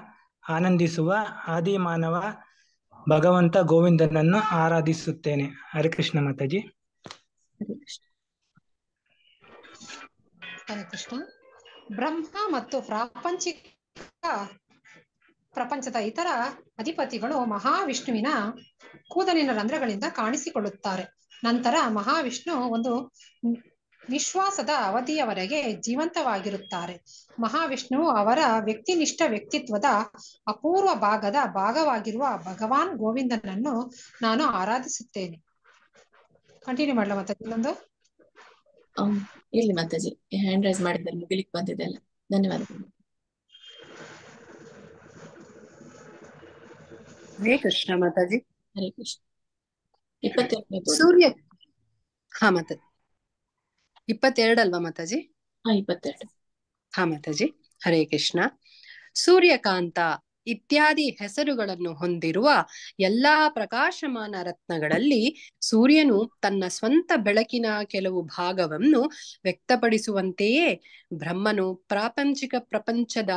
ಆನಂದಿಸುವ ಆದಿಮಾನವ ಭಗವಂತ ಗೋವಿಂದನನ್ನು ಆರಾಧಿಸುತ್ತೇನೆ. ಹರೇ ಕೃಷ್ಣ ಮಾತಾಜಿ. ಹರೇ ಕೃಷ್ಣ. ಬ್ರಹ್ಮ ಮತ್ತು ಪ್ರಪಂಚದ ಇತರ ಅಧಿಪತಿಗಳು ಮಹಾವಿಷ್ಣುವಿನ ಕೂದಲಿನ ರಂಧ್ರಗಳಿಂದ ಕಾಣಿಸಿಕೊಳ್ಳುತ್ತಾರೆ. ನಂತರ ಮಹಾವಿಷ್ಣು ಒಂದು ವಿಶ್ವಾಸದ ಅವಧಿಯವರೆಗೆ ಜೀವಂತವಾಗಿರುತ್ತಾರೆ. ಮಹಾವಿಷ್ಣು ಅವರ ವ್ಯಕ್ತಿನಿಷ್ಠ ವ್ಯಕ್ತಿತ್ವದ ಅಪೂರ್ವ ಭಾಗವಾಗಿರುವ ಭಗವಾನ್ ಗೋವಿಂದನನ್ನು ನಾನು ಆರಾಧಿಸುತ್ತೇನೆ. ಕಂಟಿನ್ಯೂ ಮಾಡಲ ಮಾತಾಜಿ? ಇನ್ನೊಂದು ಇಲ್ಲಿ ಮಾತಾಜಿ ಹ್ಯಾಂಡ್ ರೈಸ್ ಮಾಡಿದ್ದಾರೆ, ಮುಗಿಲಿಕ್ಕೆ ಬಂದಿದೆ ಅಲ್ಲ. ಧನ್ಯವಾದಗಳು. ಹರೇ ಕೃಷ್ಣ ಮಾತಾಜಿ. ಹರೇ ಕೃಷ್ಣ. 22 ಸೂರ್ಯ ಮಾತಾಜಿ 22 ಅಲ್ವಾ ಮಾತಾಜಿ? 22. ಮಾತಾಜಿ. ಹರೇ ಕೃಷ್ಣ. ಸೂರ್ಯಕಾಂತ ಇತ್ಯಾದಿ ಹೆಸರುಗಳನ್ನು ಹೊಂದಿರುವ ಎಲ್ಲಾ ಪ್ರಕಾಶಮಾನ ರತ್ನಗಳಲ್ಲಿ ಸೂರ್ಯನು ತನ್ನ ಸ್ವಂತ ಬೆಳಕಿನ ಕೆಲವು ಭಾಗವನ್ನು ವ್ಯಕ್ತಪಡಿಸುವಂತೆಯೇ ಬ್ರಹ್ಮನು ಪ್ರಾಪಂಚಿಕ ಪ್ರಪಂಚದ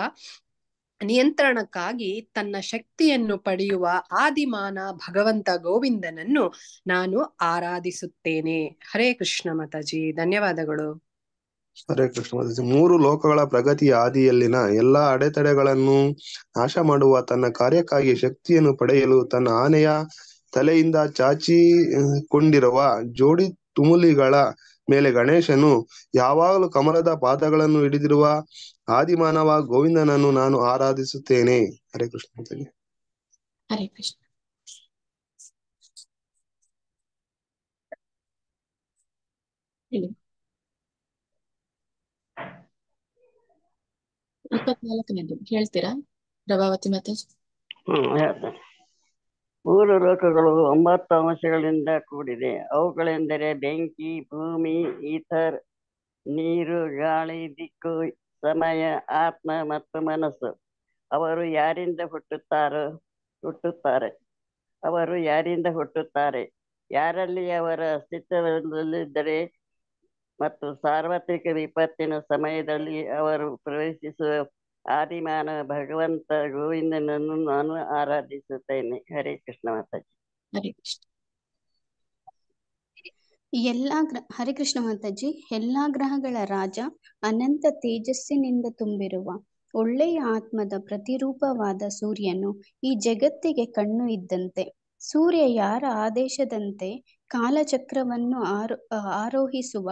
ನಿಯಂತ್ರಣಕ್ಕಾಗಿ ತನ್ನ ಶಕ್ತಿಯನ್ನು ಪಡೆಯುವ ಆದಿಮಾನ ಭಗವಂತ ಗೋವಿಂದನನ್ನು ನಾನು ಆರಾಧಿಸುತ್ತೇನೆ. ಹರೇ ಕೃಷ್ಣ ಮಾತಾಜಿ, ಧನ್ಯವಾದಗಳು. ಹರೇ ಕೃಷ್ಣ ಮಾತಾಜಿ. 3 ಲೋಕಗಳ ಪ್ರಗತಿಯ ಆದಿಯಲ್ಲಿನ ಎಲ್ಲಾ ಅಡೆತಡೆಗಳನ್ನು ನಾಶ ಮಾಡುವ ತನ್ನ ಕಾರ್ಯಕ್ಕಾಗಿ ಶಕ್ತಿಯನ್ನು ಪಡೆಯಲು ತನ್ನ ಆನೆಯ ತಲೆಯಿಂದ ಚಾಚಿಕೊಂಡಿರುವ ಜೋಡಿ ತುಮುಲಿಗಳ ಮೇಲೆ ಗಣೇಶನು ಯಾವಾಗಲೂ ಕಮಲದ ಪಾದಗಳನ್ನು ಹಿಡಿದಿರುವ ಆದಿಮಾನವ ಗೋವಿಂದನನ್ನು ನಾನು ಆರಾಧಿಸುತ್ತೇನೆ. ಹರೇ ಕೃಷ್ಣ ಮಾತಾಜಿ. ಹರೇ ಕೃಷ್ಣ. 24ನೇದು ಹೇಳ್ತೀರಾ ಪ್ರಭಾವತಿ ಮಾತಾಜಿ? ಹೇಳ್ತೇನೆ. 3 ಲೋಕಗಳು 9 ಅಂಶಗಳಿಂದ ಕೂಡಿದೆ. ಅವುಗಳೆಂದರೆ ಬೆಂಕಿ, ಭೂಮಿ, ಈಥರ್, ನೀರು, ಗಾಳಿ, ದಿಕ್ಕು, ಸಮಯ, ಆತ್ಮ ಮತ್ತು ಮನಸ್ಸು. ಅವರು ಯಾರಿಂದ ಹುಟ್ಟುತ್ತಾರೆ? ಅವರು ಯಾರಿಂದ ಹುಟ್ಟುತ್ತಾರೆ? ಯಾರಲ್ಲಿ ಅವರ ಅಸ್ತಿತ್ವದಲ್ಲಿದ್ದರೆ ಮತ್ತು ಸಾರ್ವತ್ರಿಕ ವಿಪತ್ತಿನ ಸಮಯದಲ್ಲಿ ಅವರು ಪ್ರವೇಶಿಸುವ ಆದಿಮಾನವ ಭಗವಂತ ಗೋವಿಂದನನ್ನು ನಾನು ಆರಾಧಿಸುತ್ತೇನೆ. ಹರೇ ಕೃಷ್ಣ ಮಾತಾಜಿ. ಹರೇ ಕೃಷ್ಣ. ಹರೇ ಕೃಷ್ಣ ಮಾತಾಜಿ. ಎಲ್ಲಾ ಗ್ರಹಗಳ ರಾಜ, ಅನಂತ ತೇಜಸ್ಸಿನಿಂದ ತುಂಬಿರುವ ಒಳ್ಳೆಯ ಆತ್ಮದ ಪ್ರತಿರೂಪವಾದ ಸೂರ್ಯನು ಈ ಜಗತ್ತಿಗೆ ಕಣ್ಣು ಇದ್ದಂತೆ. ಸೂರ್ಯ ಯಾರ ಆದೇಶದಂತೆ ಕಾಲಚಕ್ರವನ್ನು ಆರೋಹಿಸುವ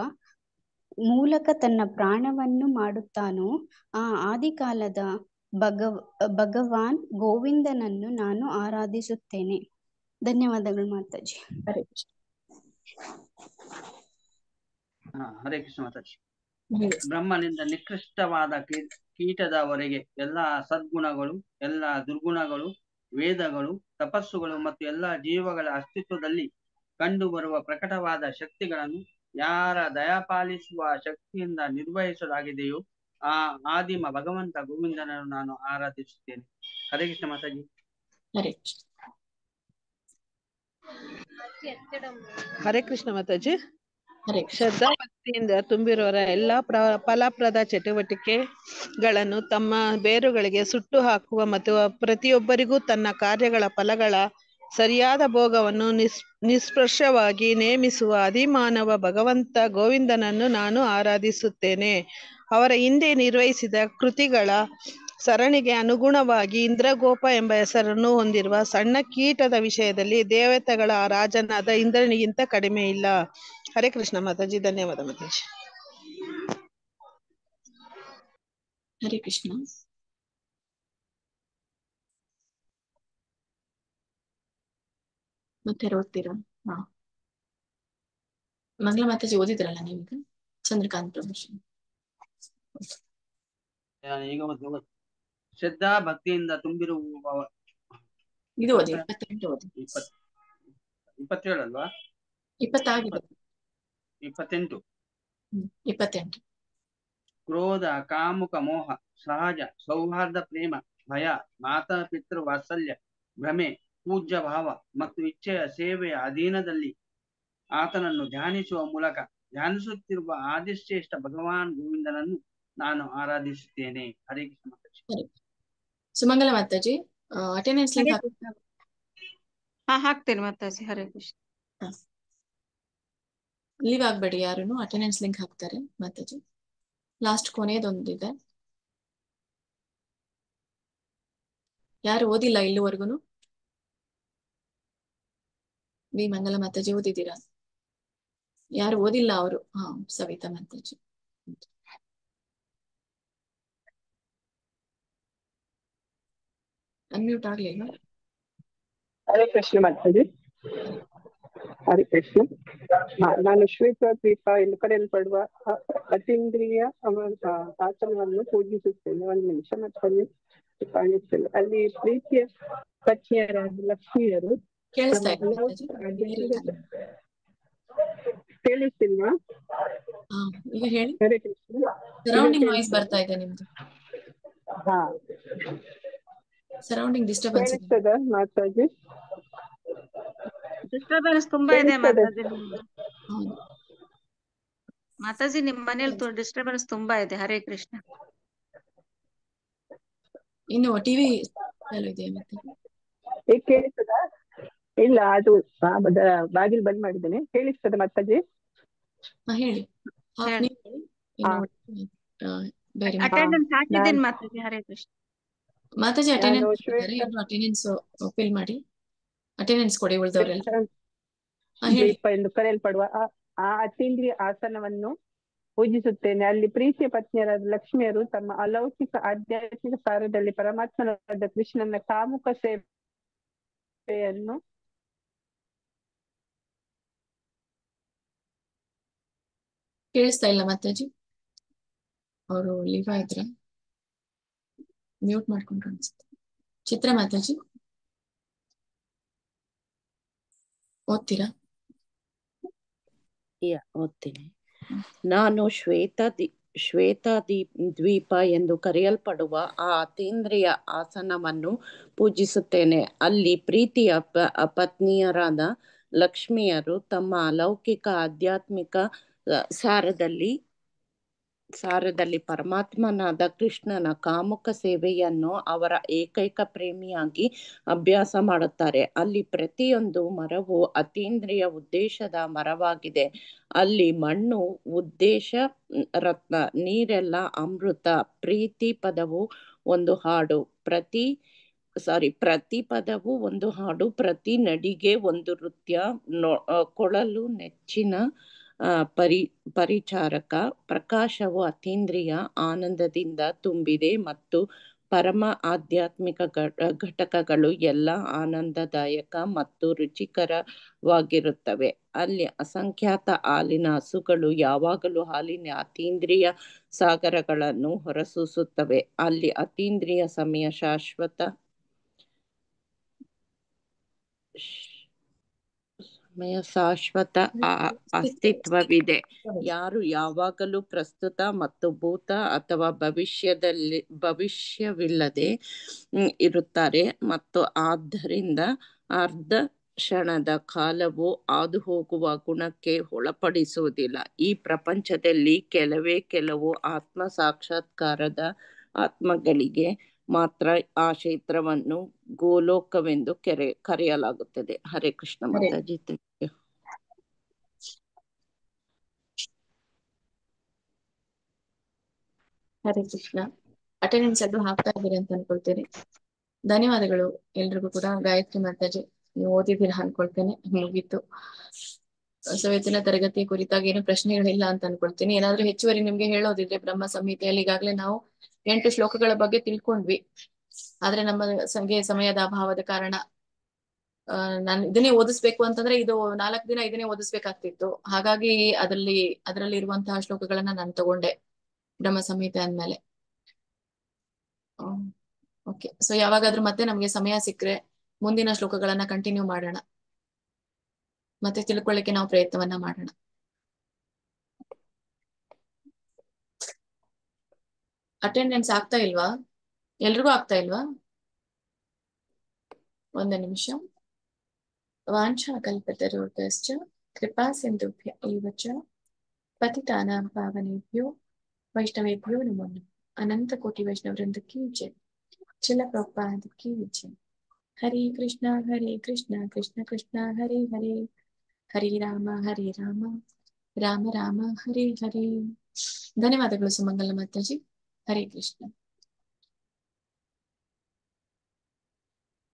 ಮೂಲಕ ತನ್ನ ಪ್ರಾಣವನ್ನು ಮಾಡುತ್ತಾನೋ ಆ ಆದಿಕಾಲದ ಭಗವಾನ್ ಗೋವಿಂದನನ್ನು ನಾನು ಆರಾಧಿಸುತ್ತೇನೆ. ಧನ್ಯವಾದಗಳು ಮಾತಾಜಿ. ಹರೇ ಕೃಷ್ಣ. ಹರೇ ಕೃಷ್ಣ ಮಾತಾಜಿ. ಬ್ರಹ್ಮನಿಂದ ನಿಕೃಷ್ಟವಾದ ಕೀಟದವರೆಗೆ ಎಲ್ಲಾ ಸದ್ಗುಣಗಳು, ಎಲ್ಲಾ ದುರ್ಗುಣಗಳು, ವೇದಗಳು, ತಪಸ್ಸುಗಳು ಮತ್ತು ಎಲ್ಲಾ ಜೀವಗಳ ಅಸ್ತಿತ್ವದಲ್ಲಿ ಕಂಡುಬರುವ ಪ್ರಕಟವಾದ ಶಕ್ತಿಗಳನ್ನು ಯಾರ ದಯಪಾಲಿಸುವ ಶಕ್ತಿಯಿಂದ ನಿರ್ವಹಿಸಲಾಗಿದೆಯೋ ಆ ಆದಿಮ ಭಗವಂತ ಗೋವಿಂದನನ್ನು ನಾನು ಆರಾಧಿಸುತ್ತೇನೆ. ಹರೇ ಕೃಷ್ಣ ಮಾತಾಜಿ. ಹರೇ ಕೃಷ್ಣ. ಹರೇ ಕೃಷ್ಣ ಮಾತಾಜಿ. ಹರೇ ಶ್ರದ್ಧಾ ಭಕ್ತಿಯಿಂದ ತುಂಬಿರುವವರ ಎಲ್ಲಾ ಫಲಪ್ರದ ಚಟುವಟಿಕೆಗಳನ್ನು ತಮ್ಮ ಬೇರುಗಳಿಗೆ ಸುಟ್ಟು ಹಾಕುವ ಮತ್ತು ಪ್ರತಿಯೊಬ್ಬರಿಗೂ ತನ್ನ ಕಾರ್ಯಗಳ ಫಲಗಳ ಸರಿಯಾದ ಭೋಗವನ್ನು ನಿಷ್ಪರ್ಷವಾಗಿ ನೇಮಿಸುವ ಅಧಿಮಾನವ ಭಗವಂತ ಗೋವಿಂದನನ್ನು ನಾನು ಆರಾಧಿಸುತ್ತೇನೆ. ಅವರ ಹಿಂದೆ ನಿರ್ವಹಿಸಿದ ಕೃತಿಗಳ ಸರಣಿಗೆ ಅನುಗುಣವಾಗಿ ಇಂದ್ರಗೋಪ ಎಂಬ ಹೆಸರನ್ನು ಹೊಂದಿರುವ ಸಣ್ಣ ಕೀಟದ ವಿಷಯದಲ್ಲಿ ದೇವತೆಗಳ ರಾಜನಾದ ಇಂದ್ರನಿಗಿಂತ ಕಡಿಮೆ ಇಲ್ಲ. ಹರೇ ಕೃಷ್ಣ ಮಾತಾಜಿ. ಧನ್ಯವಾದ ಮಾತಾಜಿ. ಹರೇ ಕೃಷ್ಣ. ಮತ್ತೆ ಓದ್ತೀರಾ? ಮಂಗಳ ಮಾತಾಜಿ ಓದಿದ್ರಲ್ಲ ನೀವೀಗ? ಚಂದ್ರಕಾಂತ್ ಪ್ರಭು ಈಗ ಶ್ರದ್ಧಾ ಭಕ್ತಿಯಿಂದ ತುಂಬಿರುವ ಇದು ಓದಿ. 28 ಓದಿ. 27 ಅಲ್ವಾ? 20 ಆಗಿದೆ. 28. 28. ಕ್ರೋಧ, ಕಾಮುಕ ಮೋಹ, ಸಹಜ ಸೌಹಾರ್ದ, ಪ್ರೇಮ, ಭಯ, ಮಾತಾ ಪಿತೃ ವಾತ್ಸಲ್ಯ, ಭ್ರಮೆ, ಪೂಜ್ಯ ಭಾವ ಮತ್ತು ಇಚ್ಛೆಯ ಸೇವೆಯ ಅಧೀನದಲ್ಲಿ ಆತನನ್ನು ಧ್ಯಾನಿಸುವ ಮೂಲಕ ಧ್ಯಾನಿಸುತ್ತಿರುವ ಆದಿಶ್ರೇಷ್ಠ ಭಗವಾನ್ ಗೋವಿಂದನನ್ನು ನಾನು ಆರಾಧಿಸುತ್ತೇನೆ. ಹರೇ ಕೃಷ್ಣ ಮಾತಾಜಿ. ಸುಮಂಗಲ ಮಾತಾಜಿ ಅಟೆಂಡೆನ್ಸ್ ಲಿಂಕ್ ಹಾಕ್ತೇನೆ ಮಾತಾಜಿ. ಹರೇ ಕೃಷ್ಣ. ಲೀವ್ ಆಗ್ಬೇಡಿ ಯಾರು. ಅಟೆಂಡೆನ್ಸ್ ಲಿಂಕ್ ಹಾಕ್ತಾರೆ ಮಾತಾಜಿ. ಲಾಸ್ಟ್ ಕೊನೆಯದೊಂದಿದೆ. ಯಾರು ಓದಿಲ್ಲ ಇಲ್ಲಿವರೆಗೂ? ವಿ ಮಂಗಲ ಮಾತಾಜಿ ಓದಿದ್ದೀರಾ? ಯಾರು ಓದಿಲ್ಲ ಅವರು? ಸವಿತಾ ಮಾತಾಜಿ. ಅನ್ಮ್ಯೂಟ್ ಆಗ್ಲಿಲ್ಲ. ಹರೇ ಕೃಷ್ಣ ಮಾತಾಜಿ. ಹರೇ ಕೃಷ್ಣ. ನಾನು ಶ್ವೇತ ದ್ವೀಪ ಎಂದು ಕರೆಯಲ್ಪಡುವ ಅತೀಂದ್ರಿಯ ಆಸನವನ್ನು ಪೂಜಿಸುತ್ತೇನೆ. 1 ನಿಮಿಷ ಮತ್ತಲ್ಲಿ ಕಾಣಿಸ್ತೇನೆ. ಅಲ್ಲಿ ಪ್ರೀತಿಯ ಪತ್ನಿಯರಾದ ಲಕ್ಷ್ಮಿಯರು ಕೇಳಿಸ್ತಿಲ್ವಾ? ಈಗ ಹೇಳಿ. ಹರೇ ಕೃಷ್ಣ. ಸರೌಂಡಿಂಗ್ ನಾಯ್ಸ್ ಬರ್ತಾ ಇದೆ ನಿಮ್ದು. ಸರೌಂಡಿಂಗ್ ಡಿಸ್ಟರ್ಬೆನ್ಸ್ ಕೇಳಿಸ್ತದ ಮಾತಾಜಿ? ಡಿಸ್ಟರ್ಬೆನ್ಸ್ ತುಂಬಾ ಇದೆ ಮಾತಾಜಿ. ಮಾತಾಜಿ ನಿಮ್ ಮನೇಲಿ ಡಿಸ್ಟರ್ಬೆನ್ಸ್ ತುಂಬಾ ಇದೆ. ಹರೇ ಕೃಷ್ಣ. ಇನ್ನು ಟಿವಿ ಇದೆಯಾ ಮತ್ತೆ? ಈಗ ಕೇಳಿಸ್ತದ? ಇಲ್ಲ, ಅದು ಬಾಗಿಲು ಬಂದ್ ಮಾಡಿದ್ದೇನೆ. ಕೇಳಿಸ್ತದ ಮಾತಾಜಿ? ಹೇಳಿ. ಅಟೆಂಡೆನ್ಸ್ ಹಾಕಿದ್ದೀನಿ ಮಾತಾಜಿ. ಹರೇ ಕೃಷ್ಣ. ಮಾತಾಜಿ ಅಟೆಂಡೆನ್ಸ್ ಫಿಲ್ ಮಾಡಿ ಅಟೆಂಡೆನ್ಸ್ ಕೊಡಿ ಉಳಿದವರೆಲ್ಲ. ದ್ವೀಪ ಎಂದು ಕರೆಯಲ್ಪಡುವ ಆ ಅತೀಂದ್ರಿಯ ಆಸನವನ್ನು ಪೂಜಿಸುತ್ತೇನೆ. ಅಲ್ಲಿ ಪ್ರೀತಿಯ ಪತ್ನಿಯರಾದ ಲಕ್ಷ್ಮಿಯರು ತಮ್ಮ ಅಲೌಕಿಕ ಆಧ್ಯಾತ್ಮಿಕ ಸಾರದಲ್ಲಿ ಪರಮಾತ್ಮನಾದ ಕೃಷ್ಣನ ಕಾಮುಕ ಸೇವೆಯನ್ನು ಕೇಳಿಸ್ತಾ ಇಲ್ಲ ಮಾತಾಜಿ? ಅವರು ಲೀವ್ ಆಯ್ತ್ರ? ಮ್ಯೂಟ್ ಮಾಡ್ಕೊಂಡ್ರು ಅನ್ಸುತ್ತೆ. ಚಿತ್ರ ಮಾತಾಜಿ ಓದ್ತೀರಾ? ಓದ್ತೀನಿ. ನಾನು ದ್ವೀಪ ಎಂದು ಕರೆಯಲ್ಪಡುವ ಆ ಅತೀಂದ್ರಿಯ ಆಸನವನ್ನು ಪೂಜಿಸುತ್ತೇನೆ. ಅಲ್ಲಿ ಪ್ರೀತಿಯ ಪತ್ನಿಯರಾದ ಲಕ್ಷ್ಮಿಯರು ತಮ್ಮ ಅಲೌಕಿಕ ಆಧ್ಯಾತ್ಮಿಕ ಸಾರದಲ್ಲಿ ಪರಮಾತ್ಮನಾದ ಕೃಷ್ಣನ ಕಾಮುಕ ಸೇವೆಯನ್ನು ಅವರ ಏಕೈಕ ಪ್ರೇಮಿಯಾಗಿ ಅಭ್ಯಾಸ ಮಾಡುತ್ತಾರೆ. ಅಲ್ಲಿ ಪ್ರತಿಯೊಂದು ಮರವು ಅತೀಂದ್ರಿಯ ಉದ್ದೇಶದ ಮರವಾಗಿದೆ. ಅಲ್ಲಿ ಮಣ್ಣು ಉದ್ದೇಶ ರತ್ನ, ನೀರೆಲ್ಲ ಅಮೃತ. ಪ್ರೀತಿ ಪದವು ಒಂದು ಹಾಡು, ಪ್ರತಿ ಪದವು ಒಂದು ಹಾಡು, ಪ್ರತಿ ನಡಿಗೆ ಒಂದು ನೃತ್ಯ, ಕೊಳಲು ನೆಚ್ಚಿನ ಪರಿಚಾರಕ. ಪ್ರಕಾಶವು ಅತೀಂದ್ರಿಯ ಆನಂದದಿಂದ ತುಂಬಿದೆ ಮತ್ತು ಪರಮ ಆಧ್ಯಾತ್ಮಿಕ ಘಟಕಗಳು ಎಲ್ಲ ಆನಂದದಾಯಕ ಮತ್ತು ರುಚಿಕರವಾಗಿರುತ್ತವೆ. ಅಲ್ಲಿ ಅಸಂಖ್ಯಾತ ಹಾಲಿನ ಹಸುಗಳು ಯಾವಾಗಲೂ ಹಾಲಿನ ಅತೀಂದ್ರಿಯ ಸಾಗರಗಳನ್ನು ಹೊರಸೂಸುತ್ತವೆ. ಅಲ್ಲಿ ಅತೀಂದ್ರಿಯ ಸಮಯ ಶಾಶ್ವತ ಅಸ್ತಿತ್ವವಿದೆ. ಯಾರು ಯಾವಾಗಲೂ ಪ್ರಸ್ತುತ ಮತ್ತು ಭೂತ ಅಥವಾ ಭವಿಷ್ಯವಿಲ್ಲದೆ ಇರುತ್ತಾರೆ ಮತ್ತು ಆದ್ದರಿಂದ ಅರ್ಧ ಕ್ಷಣದ ಕಾಲವು ಹಾದು ಹೋಗುವ ಗುಣಕ್ಕೆ ಒಳಪಡಿಸುವುದಿಲ್ಲ. ಈ ಪ್ರಪಂಚದಲ್ಲಿ ಕೆಲವು ಆತ್ಮ ಸಾಕ್ಷಾತ್ಕಾರದ ಆತ್ಮಗಳಿಗೆ ಮಾತ್ರ ಆ ಕ್ಷೇತ್ರವನ್ನು ಗೋಲೋಕವೆಂದು ಕರೆಯಲಾಗುತ್ತದೆ. ಹರೇ ಕೃಷ್ಣ ಮಾತಾಜಿ. ಹರೇ ಕೃಷ್ಣ. ಅಟೆಂಡೆನ್ಸ್ ಅದು ಹಾಕ್ತಾ ಇದ್ದೀರಿ ಅಂತ ಅನ್ಕೊಳ್ತೇನೆ. ಧನ್ಯವಾದಗಳು ಎಲ್ರಿಗೂ ಕೂಡ. ಗಾಯತ್ರಿ ಮಾತಾಜಿ ನೀವು ಓದಿದ್ದೀರಾ ಅನ್ಕೊಳ್ತೇನೆ. ಮುಗೀತು. ಸೊ ಇವತ್ತಿನ ತರಗತಿ ಕುರಿತಾಗಿ ಏನು ಪ್ರಶ್ನೆಗಳಿಲ್ಲ ಅಂತ ಅನ್ಕೊಳ್ತೀನಿ. ಏನಾದ್ರೂ ಹೆಚ್ಚುವರಿ ನಿಮ್ಗೆ ಹೇಳೋದಿದ್ರೆ ಬ್ರಹ್ಮ ಸಂಹಿತೆಯಲ್ಲಿ ಈಗಾಗಲೇ ನಾವು 8 ಶ್ಲೋಕಗಳ ಬಗ್ಗೆ ತಿಳ್ಕೊಂಡ್ವಿ. ಆದ್ರೆ ನಮ್ಮ ಸಮಯದ ಅಭಾವದ ಕಾರಣ ನಾನು ಇದನ್ನೇ ಓದಿಸ್ಬೇಕು ಅಂತಂದ್ರೆ ಇದು 4 ದಿನ ಇದನ್ನೇ ಓದಿಸ್ಬೇಕಾಗ್ತಿತ್ತು. ಹಾಗಾಗಿ ಅದರಲ್ಲಿ ಇರುವಂತಹ ಶ್ಲೋಕಗಳನ್ನ ನಾನು ತಗೊಂಡೆ ಬ್ರಹ್ಮ ಸಂಹಿತೆ ಅಂದ್ಮೇಲೆ. ಓಕೆ. ಸೊ ಯಾವಾಗಾದ್ರೂ ಮತ್ತೆ ನಮ್ಗೆ ಸಮಯ ಸಿಕ್ಕರೆ ಮುಂದಿನ ಶ್ಲೋಕಗಳನ್ನ ಕಂಟಿನ್ಯೂ ಮಾಡೋಣ, ಮತ್ತೆ ತಿಳ್ಕೊಳ್ಳಿಕ್ಕೆ ನಾವು ಪ್ರಯತ್ನವನ್ನ ಮಾಡೋಣ. ಅಟೆಂಡೆನ್ಸ್ ಆಗ್ತಾ ಇಲ್ವಾ? ಎಲ್ರಿಗೂ ಆಗ್ತಾ ಇಲ್ವಾ? ಒಂದು ನಿಮಿಷ. ವಾಂಛಾ ಕಲ್ಪತರುಭ್ಯಶ್ಚ ಕೃಪಾ ಸಿಂಧುಭ್ಯ ಏವ ಚ ಪತಿತಾನಾಂ ಪಾವನೇಭ್ಯೋ ವೈಷ್ಣವೇಭ್ಯೋ ನಮೋ ನಮಃ. ಅನಂತ ಕೋಟಿ ವೈಷ್ಣವ ವೃಂದ ಕಿ ಜೈ. ಚಿಲ ಪ್ರಭುಪಾದ ಕಿ ಜೈ. ಹರೇ ಕೃಷ್ಣ ಕೃಷ್ಣ ಕೃಷ್ಣ ಹರೇ ಹರೇ, ಹರೇ ರಾಮ ರಾಮ ರಾಮ ಹರೇ ಹರೇ. ಧನ್ಯವಾದಗಳು ಸುಮಂಗಲ ಮಾತಾಜಿ. ಹರೇ ಕೃಷ್ಣ.